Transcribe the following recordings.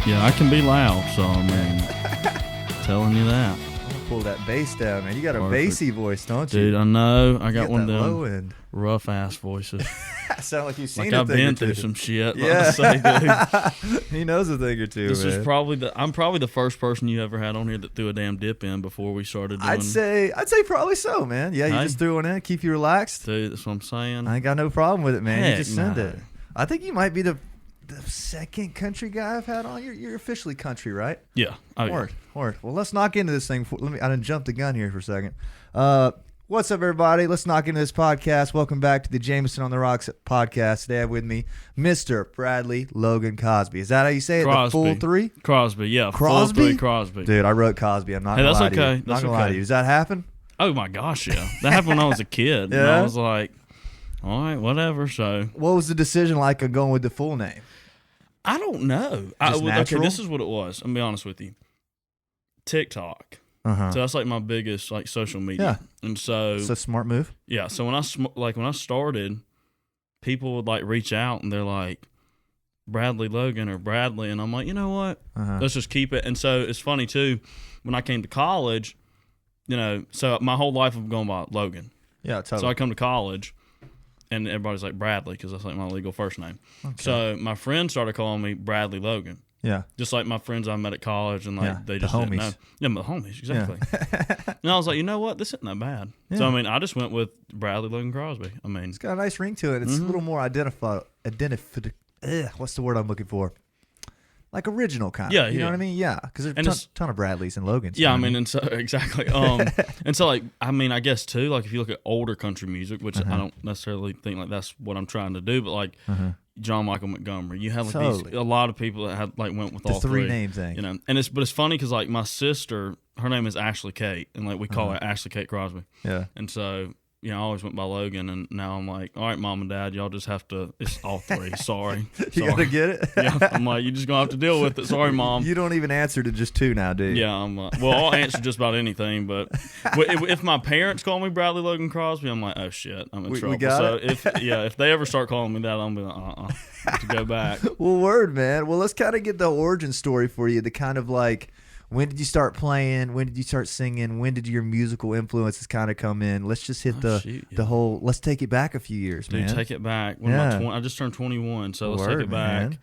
Yeah, I can be loud, so I mean, telling you that. I'm gonna pull that bass down, man. You got a Perfect. bassy voice, don't you? Dude, I know. I got You one of that them low end. rough ass voices. Sound like you've seen Like a I've thing been or through two. some shit. Yeah, Say, dude. he knows a thing or two. This man. is probably I'm probably the first person you ever had on here that threw a damn dip in before we started doing. I'd say probably so, man. Yeah, you Hey. just threw one in, keep you relaxed. Dude, that's what I'm saying. I ain't got no problem with it, man. Heck you just send no. it. I think you might be the second country guy I've had on. You're officially country, right? Yeah. Oh, yeah. Word. Well, let's knock into this thing. I done jumped the gun here for a second. What's up, everybody? Let's knock into this podcast. Welcome back to the Jameson on the Rocks podcast. Today I have with me Mr. Bradley Logan Crosby. Is that how you say it? Crosby. The full three? Crosby, yeah. Crosby? Full three Crosby. Dude, I wrote Cosby. I'm not Hey, gonna that's lie to you. okay. Not That's gonna lie okay. to you. Does that happen? Oh, my gosh, yeah. That happened when I was a kid. And Yeah? I was like, all right, whatever. So, What was the decision like of going with the full name? I don't know. Just natural? Okay, this is what it was. I'm going to be honest with you. TikTok. Uh-huh. So that's like my biggest like social media. Yeah. And so It's a smart move. yeah, so when I started, people would like reach out and they're like Bradley Logan or Bradley, and I'm like, you know what? Uh-huh. Let's just keep it. And so it's funny too, when I came to college, so my whole life I'm going by Logan. Yeah, totally. So I come to college and everybody's like Bradley because that's like my legal first name. Okay. So my friends started calling me Bradley Logan. Yeah. Just like my friends I met at college, and like Yeah, they the just didn't know. homies. Yeah, the homies, exactly. Yeah. And I was like, you know what? This isn't that bad. Yeah. So I mean, I just went with Bradley Logan Crosby. I mean, It's got a nice ring to it. It's a little more what's the word I'm looking for? Like original kind. Yeah, You know yeah. what I mean? Yeah. Because there's And a it's- ton of Bradleys and Logans. yeah, you I know mean, and so exactly. And so like, I mean, I guess too, like if you look at older country music, which I don't necessarily think like that's what I'm trying to do, but like John Michael Montgomery, you have like Totally. a lot of people that had like went with the all three name thing. and it's funny because like my sister, her name is Ashley Kate, and like we call her Ashley Kate Crosby, Yeah. and so. I always went by Logan, and now I'm like, all right, Mom and Dad, y'all just have to. It's all three. Sorry, You got to get it? yeah, I'm like, you just gonna have to deal with it. Sorry, Mom. You don't even answer to just two now, do you? Yeah, I'm well, I'll answer just about anything, but if my parents call me Bradley Logan Crosby, I'm like, oh shit, I'm in We trouble. got So it? if they ever start calling me that, I'm gonna be like, have to go back. Well, word, man. Well, let's kind of get the origin story for you. The kind of like, when did you start playing? When did you start singing? When did your musical influences kind of come in? Let's just hit the whole. Let's take it back a few years, Dude, man. take it back. When Yeah. I just turned 21, so let's Word, take it back. man.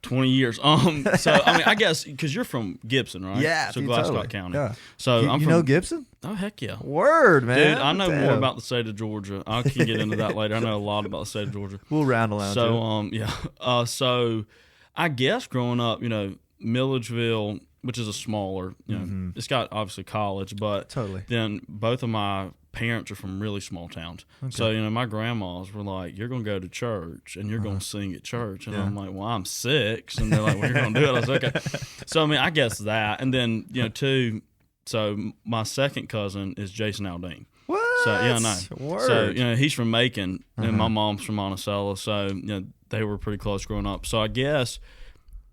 20 years. So I mean, I guess because you're from Gibson, right? Yeah, So dude, Glasscock totally. County. Yeah. So You I'm from know Gibson? Oh heck yeah. Word, man. Dude, I know Damn. more about the state of Georgia. I can get into that later. I know a lot about the state of Georgia. We'll round around. So so I guess growing up, Milledgeville, which is a smaller, it's got obviously college, but Totally. then both of my parents are from really small towns. So, my grandmas were like, you're going to go to church and you're going to sing at church. And Yeah. I'm like, well, I'm 6. And they're like, well, you're going to do it. I was like, okay. So, I mean, I guess that. And then, too, so my second cousin is Jason Aldean. What? So, yeah, I know. Word. So, he's from Macon and my mom's from Monticello. So, they were pretty close growing up. So, I guess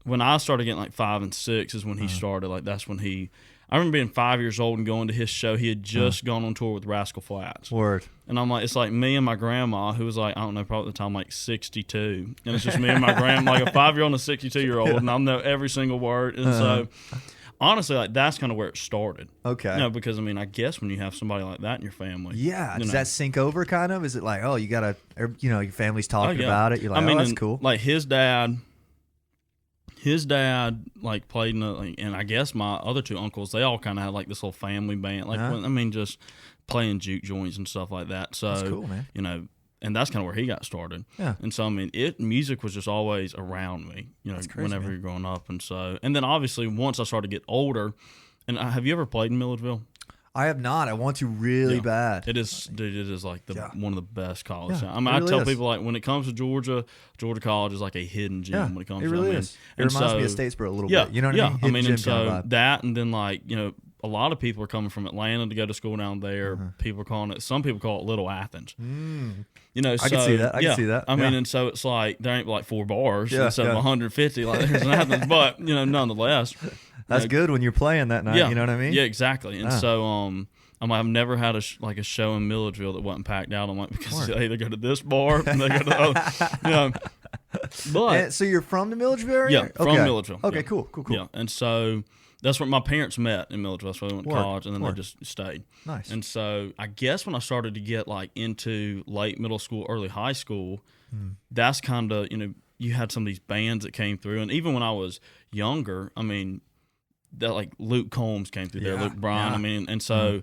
when I started getting like 5 and 6 is when he started. Like, that's when I remember being 5 years old and going to his show. He had just gone on tour with Rascal Flatts. Word. And I'm like, it's like me and my grandma, who was like, I don't know, probably at the time, like 62. And it's just me and my grandma, like a 5-year-old and a 62-year-old. And I know every single word. And so, honestly, like that's kind of where it started. Okay. Because, I mean, I guess when you have somebody like that in your family. Yeah. Does that sink over kind of? Is it like, oh, you got to, your family's talking yeah. about it. You're like, I mean, that's and, cool. Like his dad like played in and I guess my other two uncles, they all kind of had like this little family band, like just playing juke joints and stuff like that. So That's cool, man. And that's kind of where he got started. Yeah. And so I mean, music was just always around me, That's crazy, whenever man. you're growing up, and then obviously once I started to get older, and have you ever played in Milledgeville? I have not. I want to really bad. It is, dude. It is like one of the best colleges. Yeah, I mean, it I really tell is. people like when it comes to Georgia College is like a hidden gem Yeah, when it comes. it really to is. It reminds me of Statesboro a little bit. You know what I mean? I mean, Hidden and gem kind of so vibe. that, and then like a lot of people are coming from Atlanta to go to school down there. People are calling it. Some people call it Little Athens. I can see that. I can see that. I mean, Yeah. and so it's like there ain't like 4 bars Yeah, instead of 150 like there's in Athens, but nonetheless, That's good when you're playing that night. yeah, You know what I mean? Yeah, exactly. And Ah. so I'm like, I've never had a show in Milledgeville that wasn't packed out. I'm like, because they either go to this bar and they go to the other. But so you're from the Milledgeville area? yeah, from Milledgeville. Okay, yeah. cool. Yeah, and so that's where my parents met in Milledgeville. That's where they went to college, and then they just stayed. Nice. And so I guess when I started to get like into late middle school, early high school, that's kind of, you had some of these bands that came through. And even when I was younger, I mean, that like Luke Combs came through there, Luke Bryan. Yeah. I mean, and so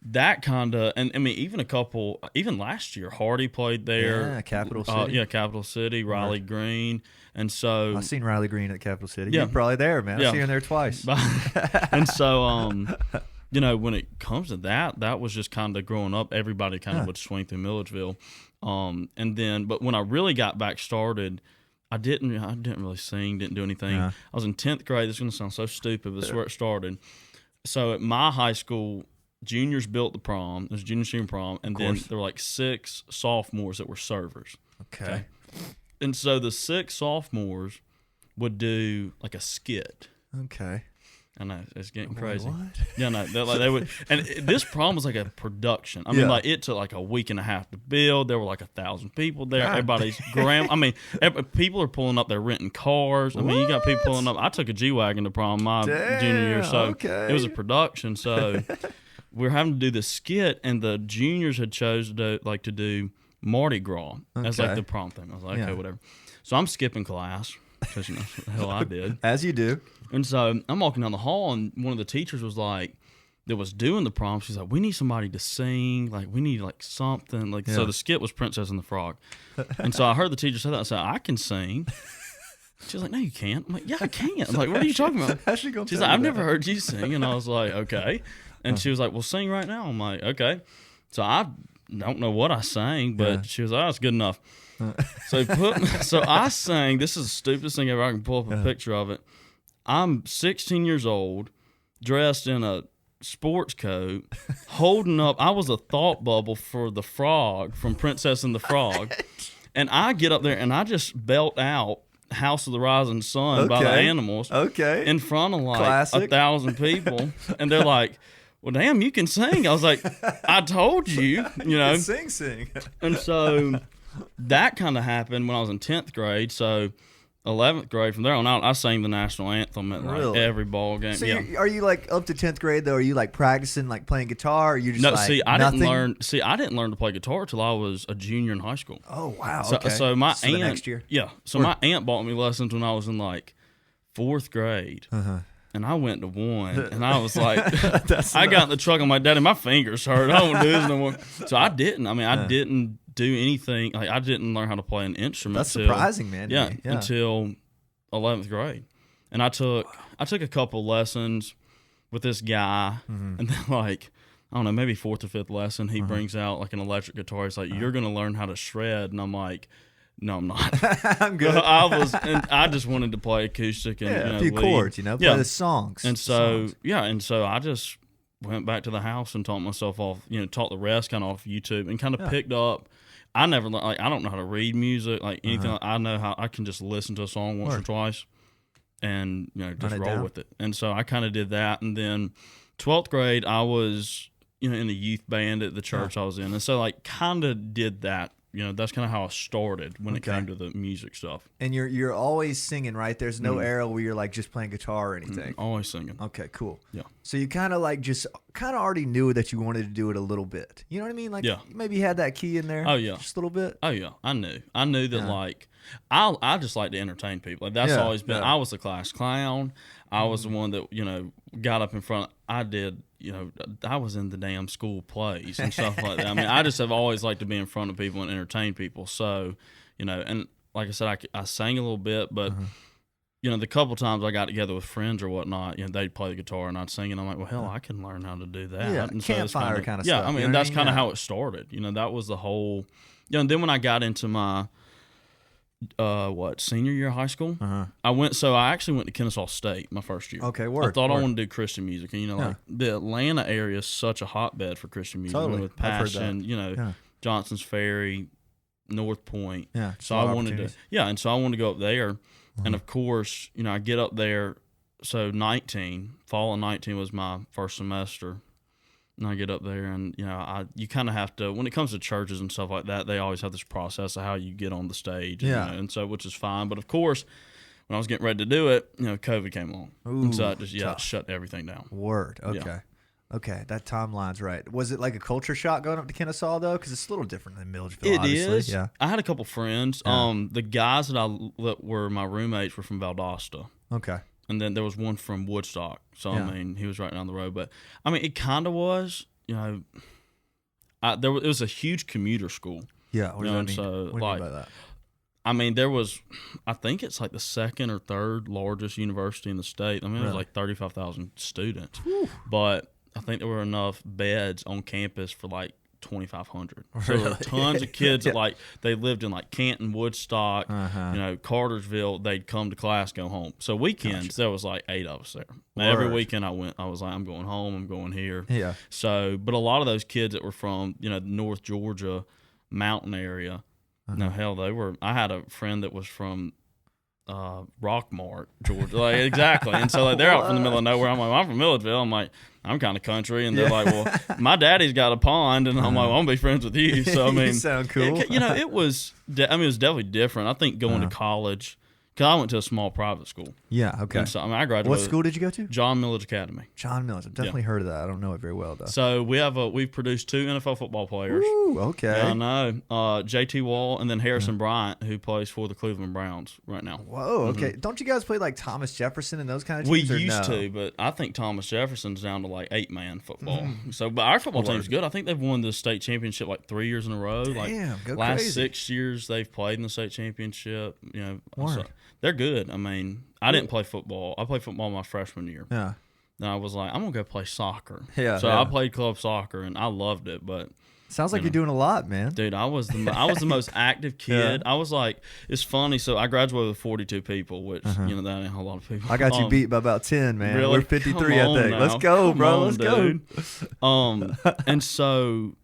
that kind of, and I mean, even last year, Hardy played there. Yeah, Capital City. Capital City, Riley Green. And so I've seen Riley Green at Capital City. Yeah. You're probably there, man. I've seen him there twice. And so, when it comes to that was just kind of growing up. Everybody kind of would swing through Milledgeville. And then, but when I really got back started, I didn't really sing, didn't do anything. Yeah. I was in 10th grade. This is going to sound so stupid, but this is where it started. So at my high school, juniors built the prom. There's junior senior prom, and then there were like 6 sophomores that were servers. Okay. And so the 6 sophomores would do like a skit. Okay. I know, it's getting crazy. What? Yeah, no, they would, and this prom was like a production. I mean, like it took like a week and a half to build. There were like 1,000 people there. God. Everybody's people are pulling up. They're renting cars. I mean, you got people pulling up. I took a G-Wagon to prom my junior year, so it was a production. So we were having to do this skit, and the juniors had chose to do Mardi Gras as like the prom thing. I was like, okay, whatever. So I'm skipping class because the hell I did. As you do. And so I'm walking down the hall, and one of the teachers was like, that was doing the prom. She's like, we need somebody to sing. Like, we need like something. Like, so the skit was Princess and the Frog. And so I heard the teacher say that. I said, I can sing. She was like, no, you can't. I'm like, yeah, I can. I'm like, what are you talking about? She's like, I've never heard you sing. And I was like, okay. And she was like, well, sing right now. I'm like, okay. So I don't know what I sang, but she was like, oh, it's good enough. So I sang. This is the stupidest thing ever. I can pull up a picture of it. I'm 16 years old, dressed in a sports coat, holding up. I was a thought bubble for the frog from Princess and the Frog. And I get up there and I just belt out House of the Rising Sun by the Animals in front of like Classic. 1,000 people. And they're like, well, damn, you can sing. I was like, I told you, Sing. And so that kind of happened when I was in 10th grade. So 11th grade, from there on out, I sang the national anthem at like every ball game. So are you like up to 10th grade though? Are you like practicing, like playing guitar? Or are you just I nothing? didn't learn to play guitar till I was a junior in high school. Oh wow! So my aunt, the next year. Yeah. So my aunt bought me lessons when I was in like 4th grade. And I went to one, and I was like, I got in the truck. I'm like, Daddy, my fingers hurt. I don't do this no more. So I didn't. I mean, I didn't do anything. Like, I didn't learn how to play an instrument. That's surprising, man. Yeah, until 11th grade. And I took a couple lessons with this guy, and then like, I don't know, maybe 4th or 5th lesson, he brings out like an electric guitar. He's like, you're going to learn how to shred. And I'm like, no, I'm not. I'm good. I just wanted to play acoustic and a few chords, play the songs. And so I just went back to the house and taught myself off, taught the rest kind of off YouTube and kind of picked up. I never like, I don't know how to read music, like anything. I know how I can just listen to a song once or twice and just roll with it. And so I kind of did that. And then 12th grade, I was in the youth band at the church I was in, and so like kind of did that. That's kind of how I started when it came to the music stuff. And you're always singing, right? There's no era where you're like just playing guitar or anything. Always singing. Okay, cool. Yeah. So you kind of like just already knew that you wanted to do it a little bit. You know what I mean? Like maybe you had that key in there. Oh yeah. Just a little bit. Oh yeah. I knew that like I just like to entertain people. Like that's always been. I was the class clown. I was the one that got up in front. I did. I was in the damn school plays and stuff like that. I mean, I just have always liked to be in front of people and entertain people. So, and like I said, I sang a little bit, but, the couple times I got together with friends or whatnot, they'd play the guitar and I'd sing, and I'm like, well, hell, I can learn how to do that. Yeah, and campfire kind of stuff. Yeah, I mean, that's kind of how it started. That was the whole, and then when I got into my, senior year of high school, I actually went to Kennesaw State my first year. Okay, I thought I wanted to do Christian music, and like the Atlanta area is such a hotbed for Christian music. Totally. With Passion, Johnson's Ferry, North Point. Yeah. So I wanted to and so I wanted to go up there. And of course, I get up there, so fall of 19 was my first semester. And I get up there, and you kind of have to. When it comes to churches and stuff like that, they always have this process of how you get on the stage. And so which is fine. But of course, when I was getting ready to do it, COVID came along, and so it just shut everything down. Word. Okay. Yeah. Okay, that timeline's right. Was it like a culture shock going up to Kennesaw though? Because it's a little different than Milledgeville. It obviously. is. Yeah. I had a couple friends. The guys that were my roommates were from Valdosta. Okay. And then there was one from Woodstock. So, I mean, he was right down the road. But, I mean, it kind of was, it was a huge commuter school. Yeah. What does that mean? So, what do you mean by that? I mean, I think it's like the second or third largest university in the state. I mean, it was like 35,000 students. Whew. But I think there were enough beds on campus for like 2,500. So there were tons of kids that they lived in like Canton, Woodstock, Cartersville. They'd come to class, go home. So weekends there was like 8 of us there. Every weekend I was like, I'm going home, I'm going here. Yeah. So, but a lot of those kids that were from North Georgia mountain area, I had a friend that was from Rockmart, Georgia. Like, exactly. And so they're out from the middle of nowhere. I'm like, I'm from Milledgeville. I'm like, I'm kind of country. And they're like, well, my daddy's got a pond. And I'm like, well, I'm going to be friends with you. So, I mean, you sound cool. It was definitely different. I think going to college, because I went to a small private school. Yeah, okay. And so, I graduated. What school did you go to? John Milledge Academy. John Milledge. I've definitely heard of that. I don't know it very well, though. So, we've produced 2 NFL football players. Ooh, okay. I know. JT Wall and then Harrison Bryant, who plays for the Cleveland Browns right now. Whoa, okay. Don't you guys play like Thomas Jefferson and those kind of teams? We used to, but I think Thomas Jefferson's down to like 8-man football. So, but our football team's good. I think they've won the state championship like 3 years in a row. Damn, go last crazy. 6 years they've played in the state championship. So they're good. I mean, I didn't play football. I played football my freshman year. Yeah. And I was like, I'm gonna go play soccer. Yeah. So I played club soccer and I loved it, but. Sounds like you're doing a lot, man. Dude, I was the most active kid. I was like, it's funny. So I graduated with 42 people, which that ain't a lot of people. I got you beat by about 10, man. Really? We're 53, I think. Now. Let's go, bro. Let's go. go. And so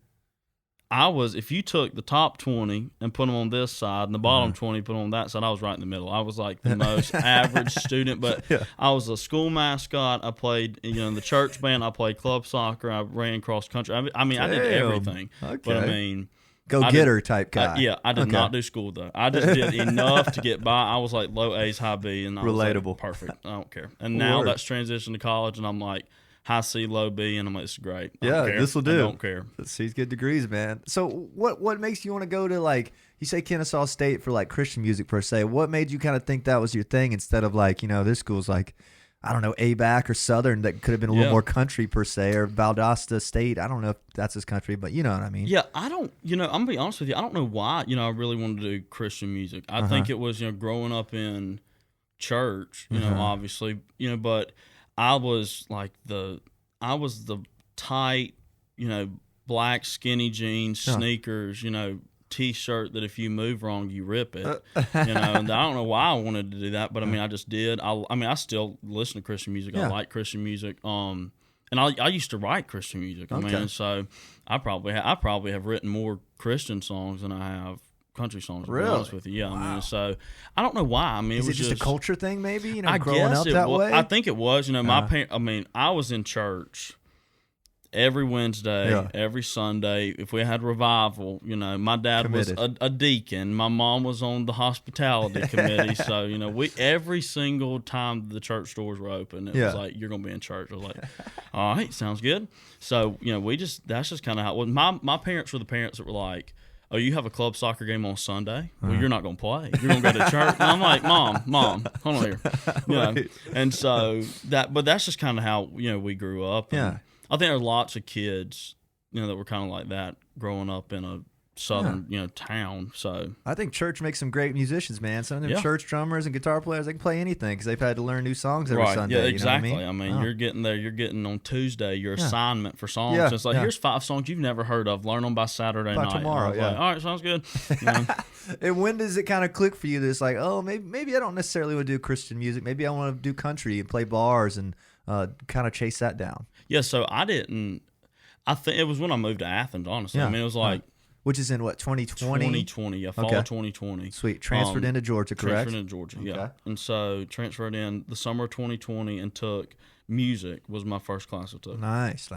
if you took the top 20 and put them on this side and the bottom 20 put them on that side, I was right in the middle. I was like the most average student, but I was a school mascot. I played, in the church band. I played club soccer. I ran cross country. I mean, I did everything. Okay. But I mean, go-getter type guy. I did not do school though. I just did enough to get by. I was like low A's, high B, and I was relatable. Like, perfect. I don't care. And now that's transitioned to college, and I'm like high C, low B, and I'm like, this is great. This will do. I don't care. She's good degrees, man. So what makes you want to go to, like, you say Kennesaw State for like Christian music per se? What made you kind of think that was your thing instead of like, this school's like, I don't know, ABAC or Southern that could have been a little more country per se, or Valdosta State. I don't know if that's his country, but you know what I mean. Yeah, I don't, I'm going to be honest with you. I don't know why, I really wanted to do Christian music. I think it was, growing up in church, obviously, but I was like the tight, black skinny jeans, sneakers, T-shirt that if you move wrong, you rip it. And I don't know why I wanted to do that, but I mean, I just did. I still listen to Christian music. I like Christian music. And I used to write Christian music. I mean, so I probably have written more Christian songs than I have country songs. To be honest with you, Wow. I mean, so I don't know why. I mean, is it was just a culture thing, maybe? I growing guess up it that was. way. I think it was. My parents. I mean, I was in church every Wednesday, every Sunday. If we had revival, my dad Committed. was a deacon. My mom was on the hospitality committee. So we every single time the church doors were open, it was like, you're gonna be in church. I was like, all right, sounds good. So that's just kind of how it was. My parents were the parents that were like, oh, you have a club soccer game on Sunday? Well, you're not going to play. You're going to go to church. And I'm like, Mom, hold on here. Right. And so but that's just kind of how, we grew up. And I think there are lots of kids, that were kind of like that growing up in a southern, town. So I think church makes some great musicians, man. Some of them church drummers and guitar players, they can play anything because they've had to learn new songs every Sunday. Yeah, exactly. You know what I mean? You're getting there. You're getting on Tuesday your assignment for songs. Yeah. It's like, here's 5 songs you've never heard of. Learn them by Saturday night. Tomorrow, like, all right, sounds good. And when does it kind of click for you that it's like, oh, maybe I don't necessarily want to do Christian music. Maybe I want to do country and play bars and kind of chase that down. Yeah, so I think it was when I moved to Athens, honestly. I mean, it was like Which is in what, 2020? 2020, yeah, fall of 2020. Sweet. Transferred into Georgia, correct? Transferred into Georgia, yeah. And so transferred in the summer of 2020 and took music was my first class I took. Nice.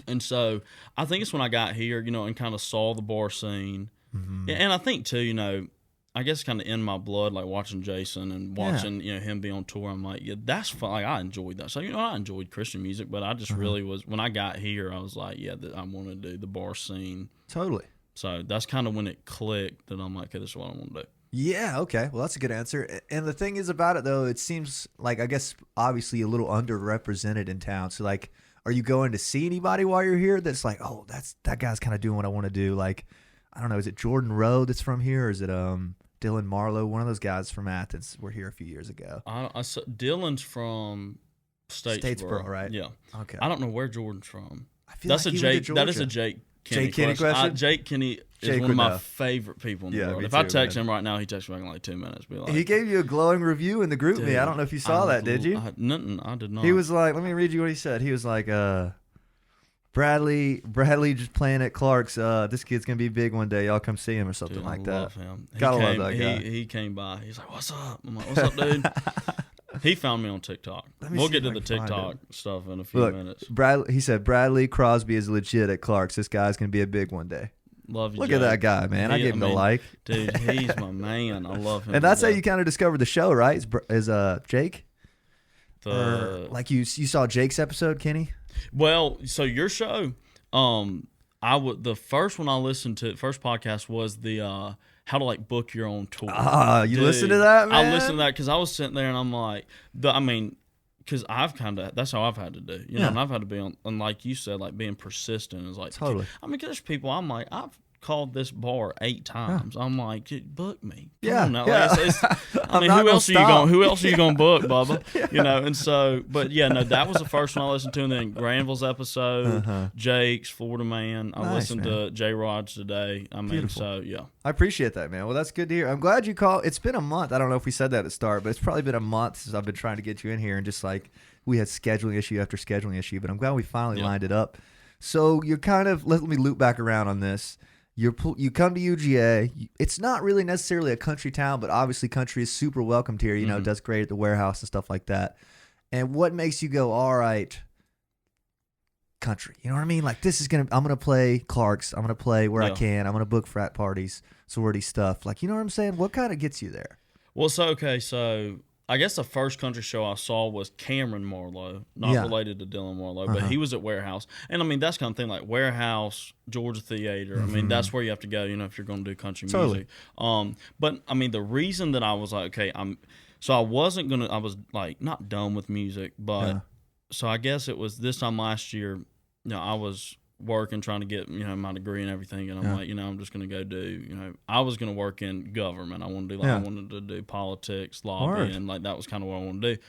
And so I think it's when I got here, and kind of saw the bar scene. And I think too, I guess kind of in my blood, like watching Jason and watching, him be on tour. I'm like, yeah, that's fun. Like, I enjoyed that. So, I enjoyed Christian music, but I just really was, when I got here, I was like, yeah, I want to do the bar scene. Totally. So that's kind of when it clicked that I'm like, okay, this is what I want to do. Yeah, okay. Well, that's a good answer. And the thing is about it, though, it seems like, I guess, obviously a little underrepresented in town. So, like, are you going to see anybody while you're here that's like, oh, that guy's kind of doing what I want to do? Like, I don't know, is it Jordan Rowe that's from here, or is it Dylan Marlowe? One of those guys from Athens were here a few years ago. Dylan's from Statesboro, right? Yeah. Okay. I don't know where Jordan's from. I feel that's like a Jake. That is a Jake Kenny Jake Kenny question. Jake Kenny is one of my favorite people in the world. If I text him right now, he texts me back in like 2 minutes. Be like, he gave you a glowing review in the group me. I don't know if you saw that. Did you? I did not. He was like, let me read you what he said. He was like, Bradley just playing at Clark's. This kid's gonna be big one day. Y'all come see him or something like that. Love him. Gotta love that guy. He came by. He's like, "What's up?" I'm like, "What's up, dude?" He found me on TikTok. We'll get to the TikTok stuff in a few minutes. He said Bradley Crosby is legit at Clark's. This guy's gonna be a big one day. Love you. Look at that guy, man. I gave him a like. Dude, he's my man. I love him. And that's how you kind of discovered the show, right? Is Jake? Like you saw Jake's episode, Kenny? Well, so your show, the first one I listened to, first podcast was the how to like book your own tour. You listened to that, man? I listened to that because I was sitting there and I'm like, because that's how I've had to do, know, and I've had to be on, and like you said, like being persistent is like, totally. There's people, I'm like, I've called this bar 8 times. I'm like, book me. Come on now. Yeah. Like, who else are you going to book, Bubba? And so, but yeah, no, that was the first one I listened to. And then Granville's episode, Jake's Florida Man. I listened to J Rod's today. Beautiful. So yeah. I appreciate that, man. Well, that's good to hear. I'm glad you called. It's been a month. I don't know if we said that at the start, but it's probably been a month since I've been trying to get you in here, and just like we had scheduling issue after scheduling issue, but I'm glad we finally lined it up. So you're kind of, let me loop back around on this. You come to UGA. It's not really necessarily a country town, but obviously country is super welcomed here. It does great at the warehouse and stuff like that. And what makes you go, all right, country? You know what I mean? Like, I'm going to play Clark's. I'm going to play where I can. I'm going to book frat parties, sorority stuff. Like, you know what I'm saying? What kind of gets you there? Well, so I guess the first country show I saw was Cameron Marlowe, not related to Dylan Marlowe, but he was at Warehouse. And that's kind of thing, like Warehouse, Georgia Theater. That's where you have to go, if you're going to do country music. But the reason that I was like, okay, I was like not done with music, but so I guess it was this time last year, I was working, trying to get, my degree and everything. And I'm like, I'm just going to go do, I was going to work in government. I wanted to do politics, lobbying. Like that was kind of what I wanted to do.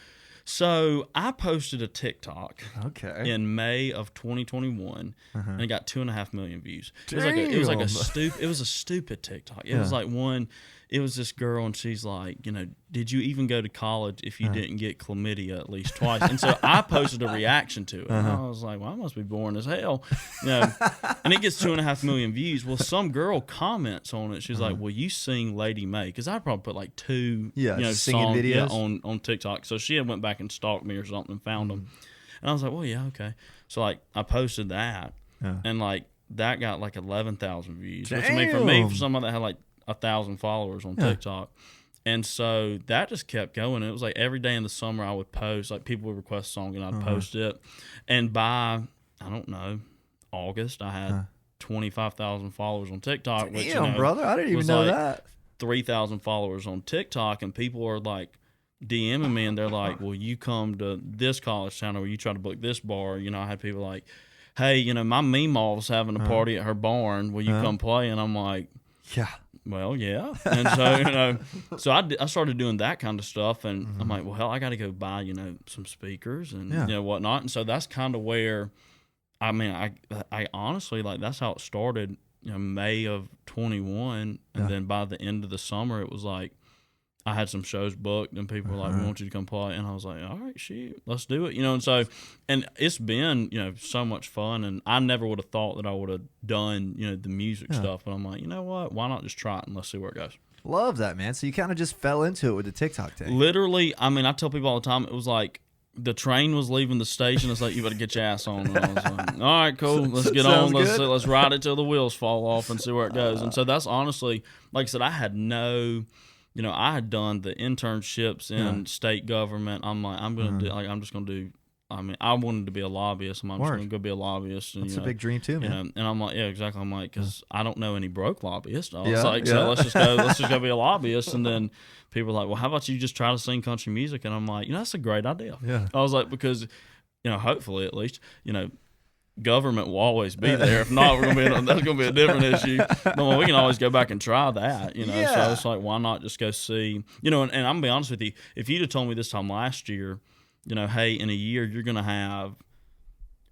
So I posted a TikTok in May of 2021 and it got 2.5 million views. It was a stupid TikTok. It was like it was this girl and she's like, did you even go to college if you didn't get chlamydia at least twice? And so I posted a reaction to it. And I was like, well, I must be boring as hell. And it gets 2.5 million views. Well, some girl comments on it. She's like, well, you sing Lady May. Because I probably put like 2 singing songs videos on TikTok. So she had went back and stalked me or something and found them. And I was like, well, yeah, okay. So like I posted that and like that got like 11,000 views. Damn. Which for me, for someone that had like 1,000 followers on TikTok. And so that just kept going. It was like every day in the summer I would post, like people would request a song and I'd post it. And by, I don't know, August, I had 25,000 followers on TikTok. Damn, brother, I didn't even know that. 3,000 followers on TikTok, and people are like DMing me and they're like, well, you come to this college town or you try to book this bar. I had people like, hey, my meemaw's having a party at her barn. Will you come play? And I'm like, yeah. Well, yeah. And so, so I started doing that kind of stuff, and I'm like, well, hell, I got to go buy, some speakers and, whatnot. And so that's kind of where, I honestly, like, that's how it started, May of 21. And then by the end of the summer, it was like, I had some shows booked, and people were like, "We want you to come play," and I was like, "All right, shit, let's do it," And so, and it's been so much fun, and I never would have thought that I would have done the music stuff, but I'm like, you know what? Why not just try it and let's see where it goes. Love that, man. So you kind of just fell into it with the TikTok thing. Literally, I mean, I tell people all the time, it was like the train was leaving the station. It's like, you better get your ass on. And I was like, all right, cool. Let's get on. Let's ride it till the wheels fall off and see where it goes. And so that's honestly, like I said, I had no, I had done the internships in state government. I'm like, I'm going to do, like, I'm just going to do, I mean, I wanted to be a lobbyist. I'm just going to go be a lobbyist. And, that's a big dream too, man. And I'm like, yeah, exactly. I'm like, because I don't know any broke lobbyists. I was like, so let's just go be a lobbyist. And then people are like, well, how about you just try to sing country music? And I'm like, that's a great idea. Yeah. I was like, because, hopefully at least, government will always be there. If not, that's going to be a different issue. But we can always go back and try that, So it's like, why not just go see, and I'm going to be honest with you, if you'd have told me this time last year, hey, in a year you're going to have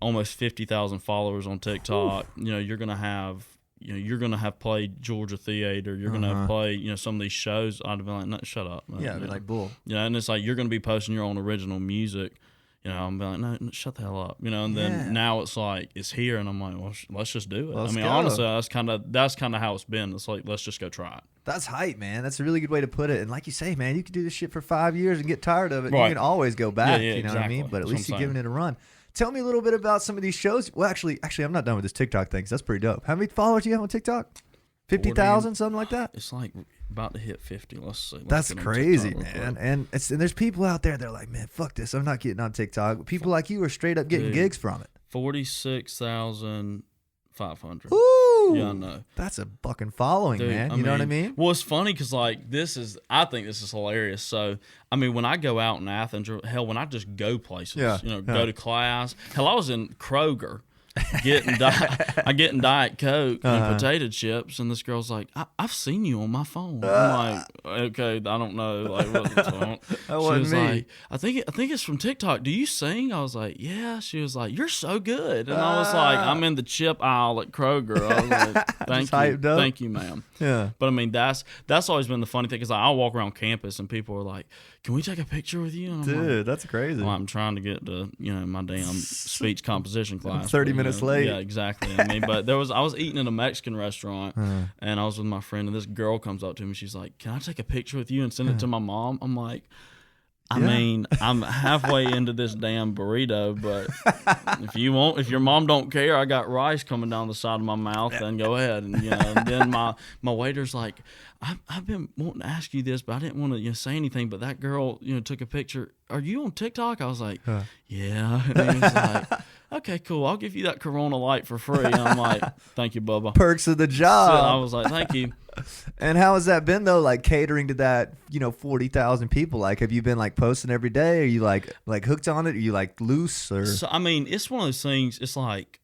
almost 50,000 followers on TikTok. You're going to have, you're going to have played Georgia Theater. You're going to have played, some of these shows. I'd have been like, no, shut up. Man. Yeah, I'd be like, bull. And it's like, you're going to be posting your own original music. I'm like, no, shut the hell up. And then now it's like, it's here. And I'm like, well, let's just do it. Honestly, that's kind of how it's been. It's like, let's just go try it. That's hype, man. That's a really good way to put it. And like you say, man, you can do this shit for 5 years and get tired of it. Right. You can always go back. You know what I mean? But at least you're giving it a run. Tell me a little bit about some of these shows. Well, actually, I'm not done with this TikTok thing because that's pretty dope. How many followers do you have on TikTok? 50,000, something like that? It's like about to hit 50. Let's see. That's crazy, man. And there's people out there that are like, man, fuck this. I'm not getting on TikTok. People like you are straight up getting gigs from it. 46,500. Ooh. Yeah, I know. That's a fucking following, dude, man. You know what I mean? Well, it's funny because, like, I think this is hilarious. So, I mean, when I go out in Athens, or hell, when I just go places, go to class. Hell, I was in Kroger. getting Diet Coke and potato chips, and this girl's like, I've seen you on my phone. I'm like, okay, I don't know, like, what's on? She was like, I think it's from TikTok. Do you sing? I was like, yeah. She was like, you're so good, and I was like, I'm in the chip aisle at Kroger. I was like, thank you, ma'am. Yeah. But I mean, that's always been the funny thing, because I'll walk around campus and people are like, can we take a picture with you? And I'm dude, like, that's crazy. Well, I'm trying to get to my damn speech composition class. 30 minutes late. Yeah, exactly. I mean, but I was eating in a Mexican restaurant, and I was with my friend, and this girl comes up to me. She's like, can I take a picture with you and send it to my mom? I'm like, I mean, I'm halfway into this damn burrito, but if your mom don't care, I got rice coming down the side of my mouth, then go ahead. And and then my waiter's like, I've been wanting to ask you this, but I didn't want to say anything. But that girl, took a picture. Are you on TikTok? I was like, yeah. And he was like, okay, cool. I'll give you that Corona Light for free. And I'm like, thank you, Bubba. Perks of the job. So I was like, thank you. And how has that been though? Like catering to that, 40,000 people. Like, have you been like posting every day? Are you like hooked on it? Are you like loose? Or so I mean, it's one of those things. It's like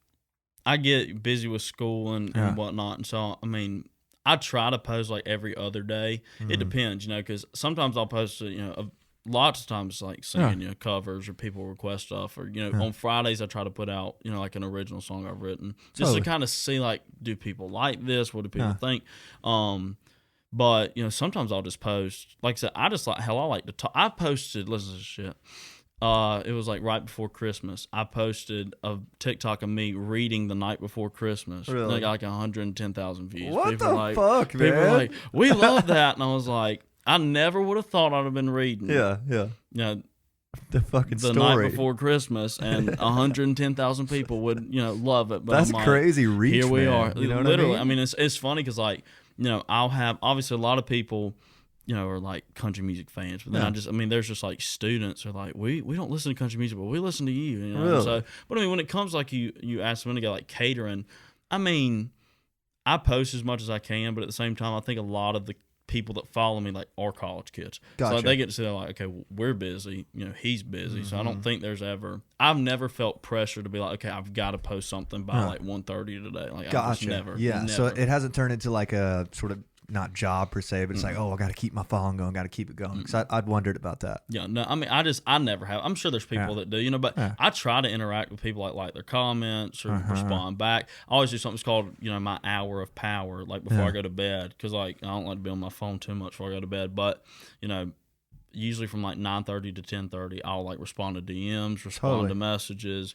I get busy with school and whatnot, and so I mean, I try to post like every other day. It depends, because sometimes I'll post, lots of times like singing, covers, or people request stuff, or on Fridays I try to put out, like an original song I've written, just to kind of see like, do people like this? What do people think? But sometimes I'll just post. Like I said, I just like hell. I like to talk. I posted. Listen to this shit. It was like right before Christmas. I posted a TikTok of me reading the night before Christmas. Really? Like 110,000 views. What people the fuck, man? People were like, we love that, and I was like, I never would have thought I'd have been reading. Yeah. The fucking the story. night before Christmas, and 110,000 people would like, But that's crazy reach. Here we are. You know literally. what I mean? It's funny because I'll have obviously a lot of people, are like country music fans, but then there's just like students who are like, we don't listen to country music, but we listen to you. Really? So, but when it comes like you asked me to go like catering, I post as much as I can, but at the same time, I think a lot of the people that follow me like are college kids. Gotcha. So they get to say like, okay, we're busy, he's busy. So I don't think I've never felt pressure to be like, okay, I've got to post something by like 1:30 today. Like, gotcha. I just never. Yeah. Never. So it hasn't turned into like a sort of not job per se, but it's like, oh, I got to keep my following going, got to keep it going. Because I'd wondered about that. Yeah, no, I mean, I never have. I'm sure there's people that do, but I try to interact with people, like their comments or respond back. I always do something called, my hour of power, like before I go to bed, because like I don't like to be on my phone too much before I go to bed. But usually from like 9:30 to 10:30, I'll like respond to DMs, respond to messages,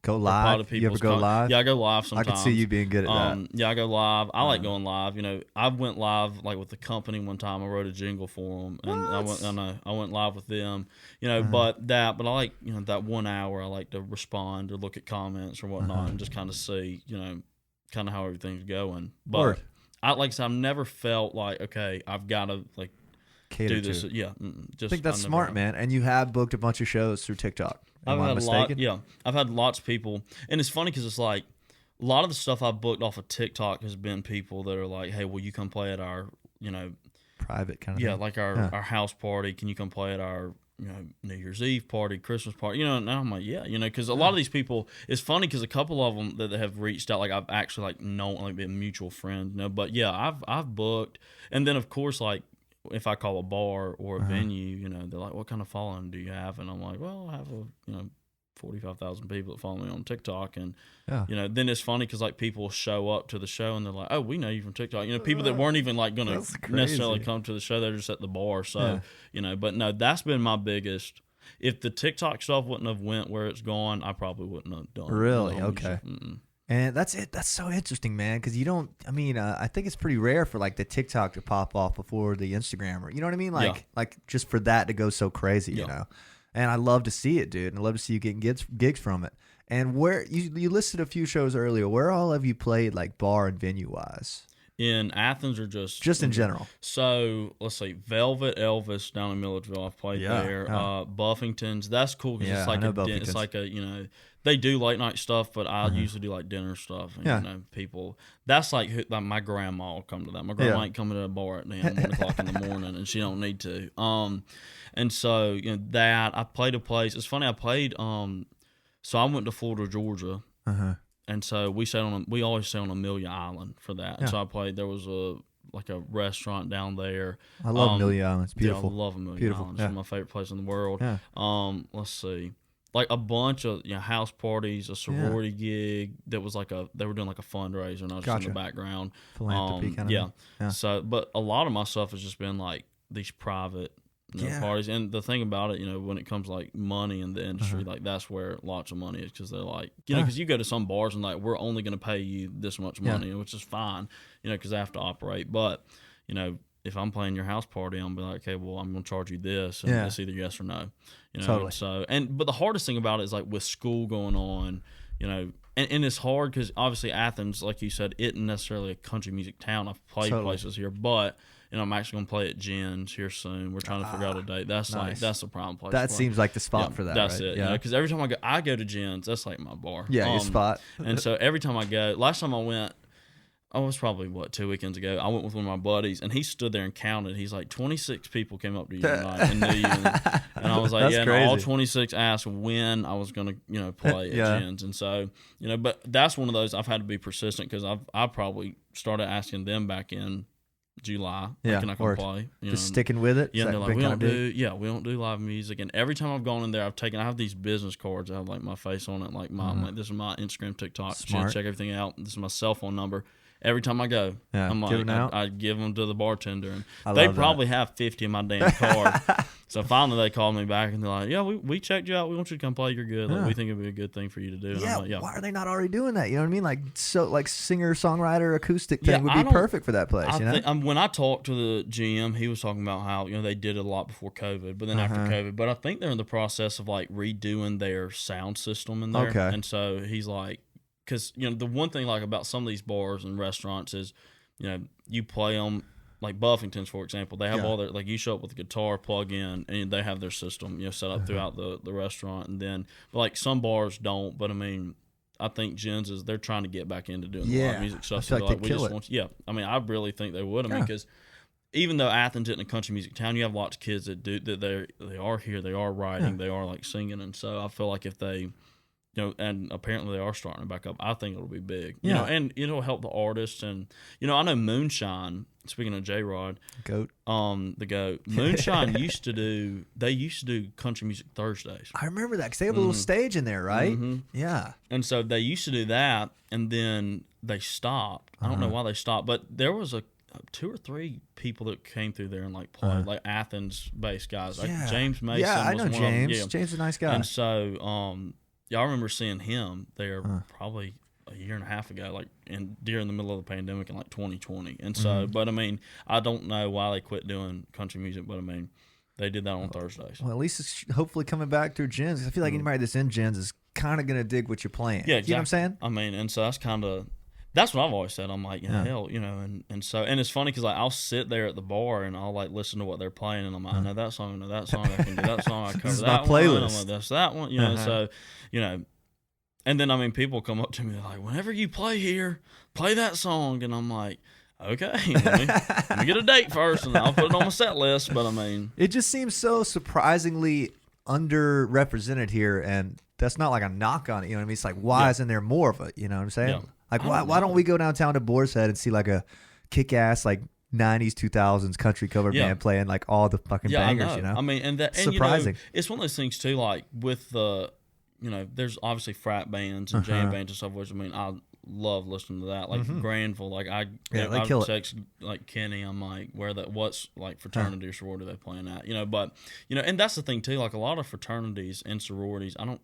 Go live. You ever go live? Yeah, I go live sometimes. I can see you being good at that. Yeah, I go live. I like going live. I went live like with the company one time. I wrote a jingle for them, and I went live with them. But I like that 1 hour. I like to respond or look at comments or whatnot, and just kind of see kind of how everything's going. But like I said, I've never felt like, okay, I've got to like cater do this. To. Yeah, I think that's smart, man. And you have booked a bunch of shows through TikTok. I've had lots of people, and it's funny because it's like a lot of the stuff I've booked off of TikTok has been people that are like, "Hey, will you come play at our, private kind of thing? like our house party? Can you come play at our, New Year's Eve party, Christmas party?" And I'm like, yeah, because a lot of these people, it's funny because a couple of them that have reached out, like I've actually like known, like been a mutual friend, But yeah, I've booked, and then of course like, if I call a bar or a venue, they're like, "What kind of following do you have?" And I'm like, "Well, I have 45,000 people that follow me on TikTok." And then it's funny because like people show up to the show and they're like, "Oh, we know you from TikTok." People that weren't even like gonna necessarily come to the show, they're just at the bar. So but no, that's been my biggest. If the TikTok stuff wouldn't have went where it's gone, I probably wouldn't have done. Really? Okay. And that's it. That's so interesting, man. Because you don't. I mean, I think it's pretty rare for like the TikTok to pop off before the Instagram, or you know what I mean? Like just for that to go so crazy, you know. And I love to see it, dude. And I love to see you getting gigs from it. And where you listed a few shows earlier. Where all have you played, like bar and venue wise? In Athens or just in general? So let's see, Velvet Elvis down in Milledgeville. I've played there. Buffington's, that's cool because it's like a they do late night stuff, but I usually do like dinner stuff. And, people, that's like my grandma will come to that. My grandma ain't coming to a bar at 1 o'clock in the morning, and she don't need to. And so that I played a place. It's funny. I played. So I went to Florida, Georgia. And so we always stay on Amelia Island for that. And so I played. There was a restaurant down there. I love Amelia Island. It's beautiful. Yeah, I love Amelia Island. It's my favorite place in the world. Let's see. Like a bunch of house parties, a sorority gig that was they were doing like a fundraiser, and I was just in the background. Philanthropy kind of thing. So, but a lot of my stuff has just been like these private parties. And the thing about it, when it comes to like money in the industry, like that's where lots of money is, because they're like, because you go to some bars and like, we're only going to pay you this much money, which is fine, because I have to operate. But, if I'm playing your house party, I'm be like, okay, well, I'm going to charge you this, and it's either yes or no, Totally. So, but the hardest thing about it is like with school going on, and it's hard because obviously Athens, like you said, isn't necessarily a country music town. I've played places here, but I'm actually gonna play at Jen's here soon. We're trying to figure out a date. That's nice. That's the prime place. That seems like the spot for that. That's right? it. Yeah, because every time I go to Jen's, that's like my bar. Yeah, your spot. And so every time I go, last time I went, I was probably 2 weekends ago. I went with one of my buddies, and he stood there and counted. He's like, 26 people came up to you tonight and knew you. And I was like, and all 26 asked when I was gonna, play at Jen's. And so, but that's one of those I've had to be persistent, because I probably started asking them back in July. Can I come play? Just sticking with it. Yeah, they're like, we don't do live music. And every time I've gone in there, I have these business cards. I have like my face on it, like I'm like, this is my Instagram, TikTok. Check everything out. This is my cell phone number. Every time I go, I'm like, I give them to the bartender, and they probably have 50 in my damn car. So finally they called me back, and they're like, yeah, we checked you out. We want you to come play. You're good. Like, we think it'd be a good thing for you to do. And I'm like, why are they not already doing that? You know what I mean? Like, so like singer, songwriter, acoustic thing would be perfect for that place. When I talked to the GM, he was talking about how, they did it a lot before COVID, but then after COVID, but I think they're in the process of like redoing their sound system in there. Okay. And so he's like, because, the one thing like about some of these bars and restaurants is, you play them, like Buffington's, for example, they have all their, like you show up with a guitar, plug in, and they have their system, set up throughout the restaurant. And then, like some bars don't, but I mean, I think Jen's they're trying to get back into doing live music stuff. So like we just want, I mean, I really think they would. I mean, because even though Athens isn't a country music town, you have lots of kids that do that. They are here, they are writing, they are like singing, and so I feel like if they and apparently they are starting to back up. I think it'll be big. Yeah. And it'll help the artists. And, I know Moonshine, speaking of J-Rod. Goat. The GOAT. Moonshine used to do country music Thursdays. I remember that because they have a little stage in there, right? Mm-hmm. Yeah. And so they used to do that, and then they stopped. I don't know why they stopped, but there was 2 or 3 people that came through there and played, like Athens-based guys. Like James Mason. Yeah, I was know one James. of them. Yeah. James is a nice guy. And so, I remember seeing him there probably a year and a half ago, during the middle of the pandemic in 2020. And so, but I mean, I don't know why they quit doing country music, but I mean, they did that on Thursdays. Well, at least it's hopefully coming back through Gens. I feel like anybody that's in Gens is kind of going to dig what you're playing. Yeah, exactly. You know what I'm saying? I mean, and so that's what I've always said. I'm like, hell, and it's funny because I'll sit there at the bar and I'll listen to what they're playing, and I'm like, I know that song, I know that song, I can do that song, I cover This is that my playlist. one, I'm like, that's that one, so, and then, I mean, people come up to me, they're like, whenever you play here, play that song, and I'm like, okay, let me get a date first, and I'll put it on my set list, but I mean. It just seems so surprisingly underrepresented here, and that's not like a knock on it, you know what I mean? It's like, why isn't there more of it, you know what I'm saying? Yeah. Like, why don't we go downtown to Boar's Head and see like a kick-ass, 90s, 2000s country cover band playing all the fucking bangers, I know. I mean, and surprising. It's one of those things too, with the, there's obviously frat bands and jam bands and stuff, which I mean, I love listening to that. Granville, I kill it. text Kenny, I'm like, what's fraternity or sorority they playing at, but and that's the thing too, a lot of fraternities and sororities, I don't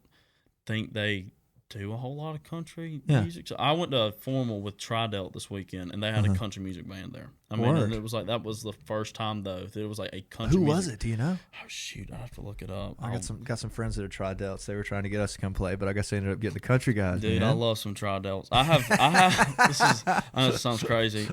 think they do a whole lot of country music. So I went to a formal with Tri-Delt this weekend, and they had a country music band there. I mean, and it was that was the first time though. It was a country. Who music. was it? Do you know? Oh shoot, I have to look it up. I got some friends that are Tri-Delts. They were trying to get us to come play, but I guess they ended up getting the country guys. Dude, man. I love some Tri-Delts. I have. I know it sounds crazy.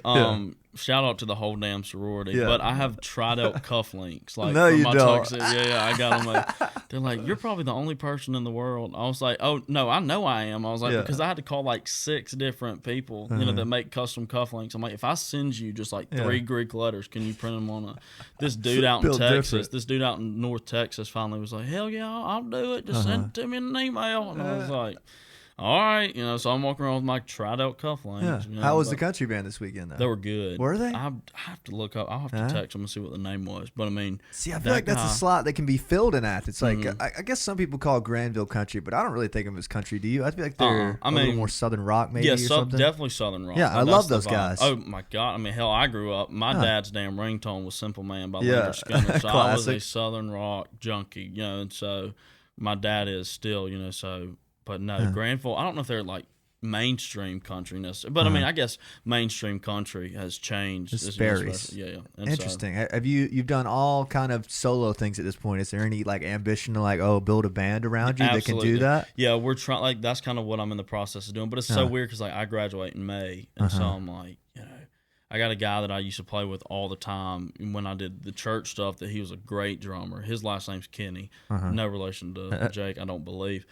Shout out to the whole damn sorority, but I have Tri-Delt cufflinks. No, you my don't. Tuxedo. Yeah, I got them. They're like, you're probably the only person in the world. I was like, oh no, I know I am. I was like, because I had to call 6 different people, that make custom cufflinks. I'm like, if I send you just 3 Greek letters, can you print them on this dude out in Texas? Different. This dude out in North Texas finally was like, hell yeah, I'll do it. Just send it to me in an email. And I was like, all right, so I'm walking around with my Tri-Delt cufflinks. Yeah. How was the country band this weekend, though? They were good. Were they? I have to look up. I'll have to text them and see what the name was. But I mean, see, I feel like that's a slot that can be filled in at. It's like I guess some people call Granville country, but I don't really think of them as country. Do you? I feel like they're a little more southern rock, maybe. Yeah, or something. Definitely southern rock. Yeah, I love those guys. Oh my god! I mean, hell, I grew up. My dad's damn ringtone was "Simple Man" by Leonard Skinner. So I was a southern rock junkie, and so my dad is still, so. But no, Granville, I don't know if they're mainstream country necessarily. But I mean, I guess mainstream country has changed. It varies. Yeah. Interesting. Have you've done all kind of solo things at this point? Is there any ambition to build a band around you that can do that? Yeah, we're trying. That's kind of what I'm in the process of doing. But it's so weird because I graduate in May, and so I'm like, I got a guy that I used to play with all the time when I did the church stuff. That he was a great drummer. His last name's Kenny. No relation to Jake, I don't believe.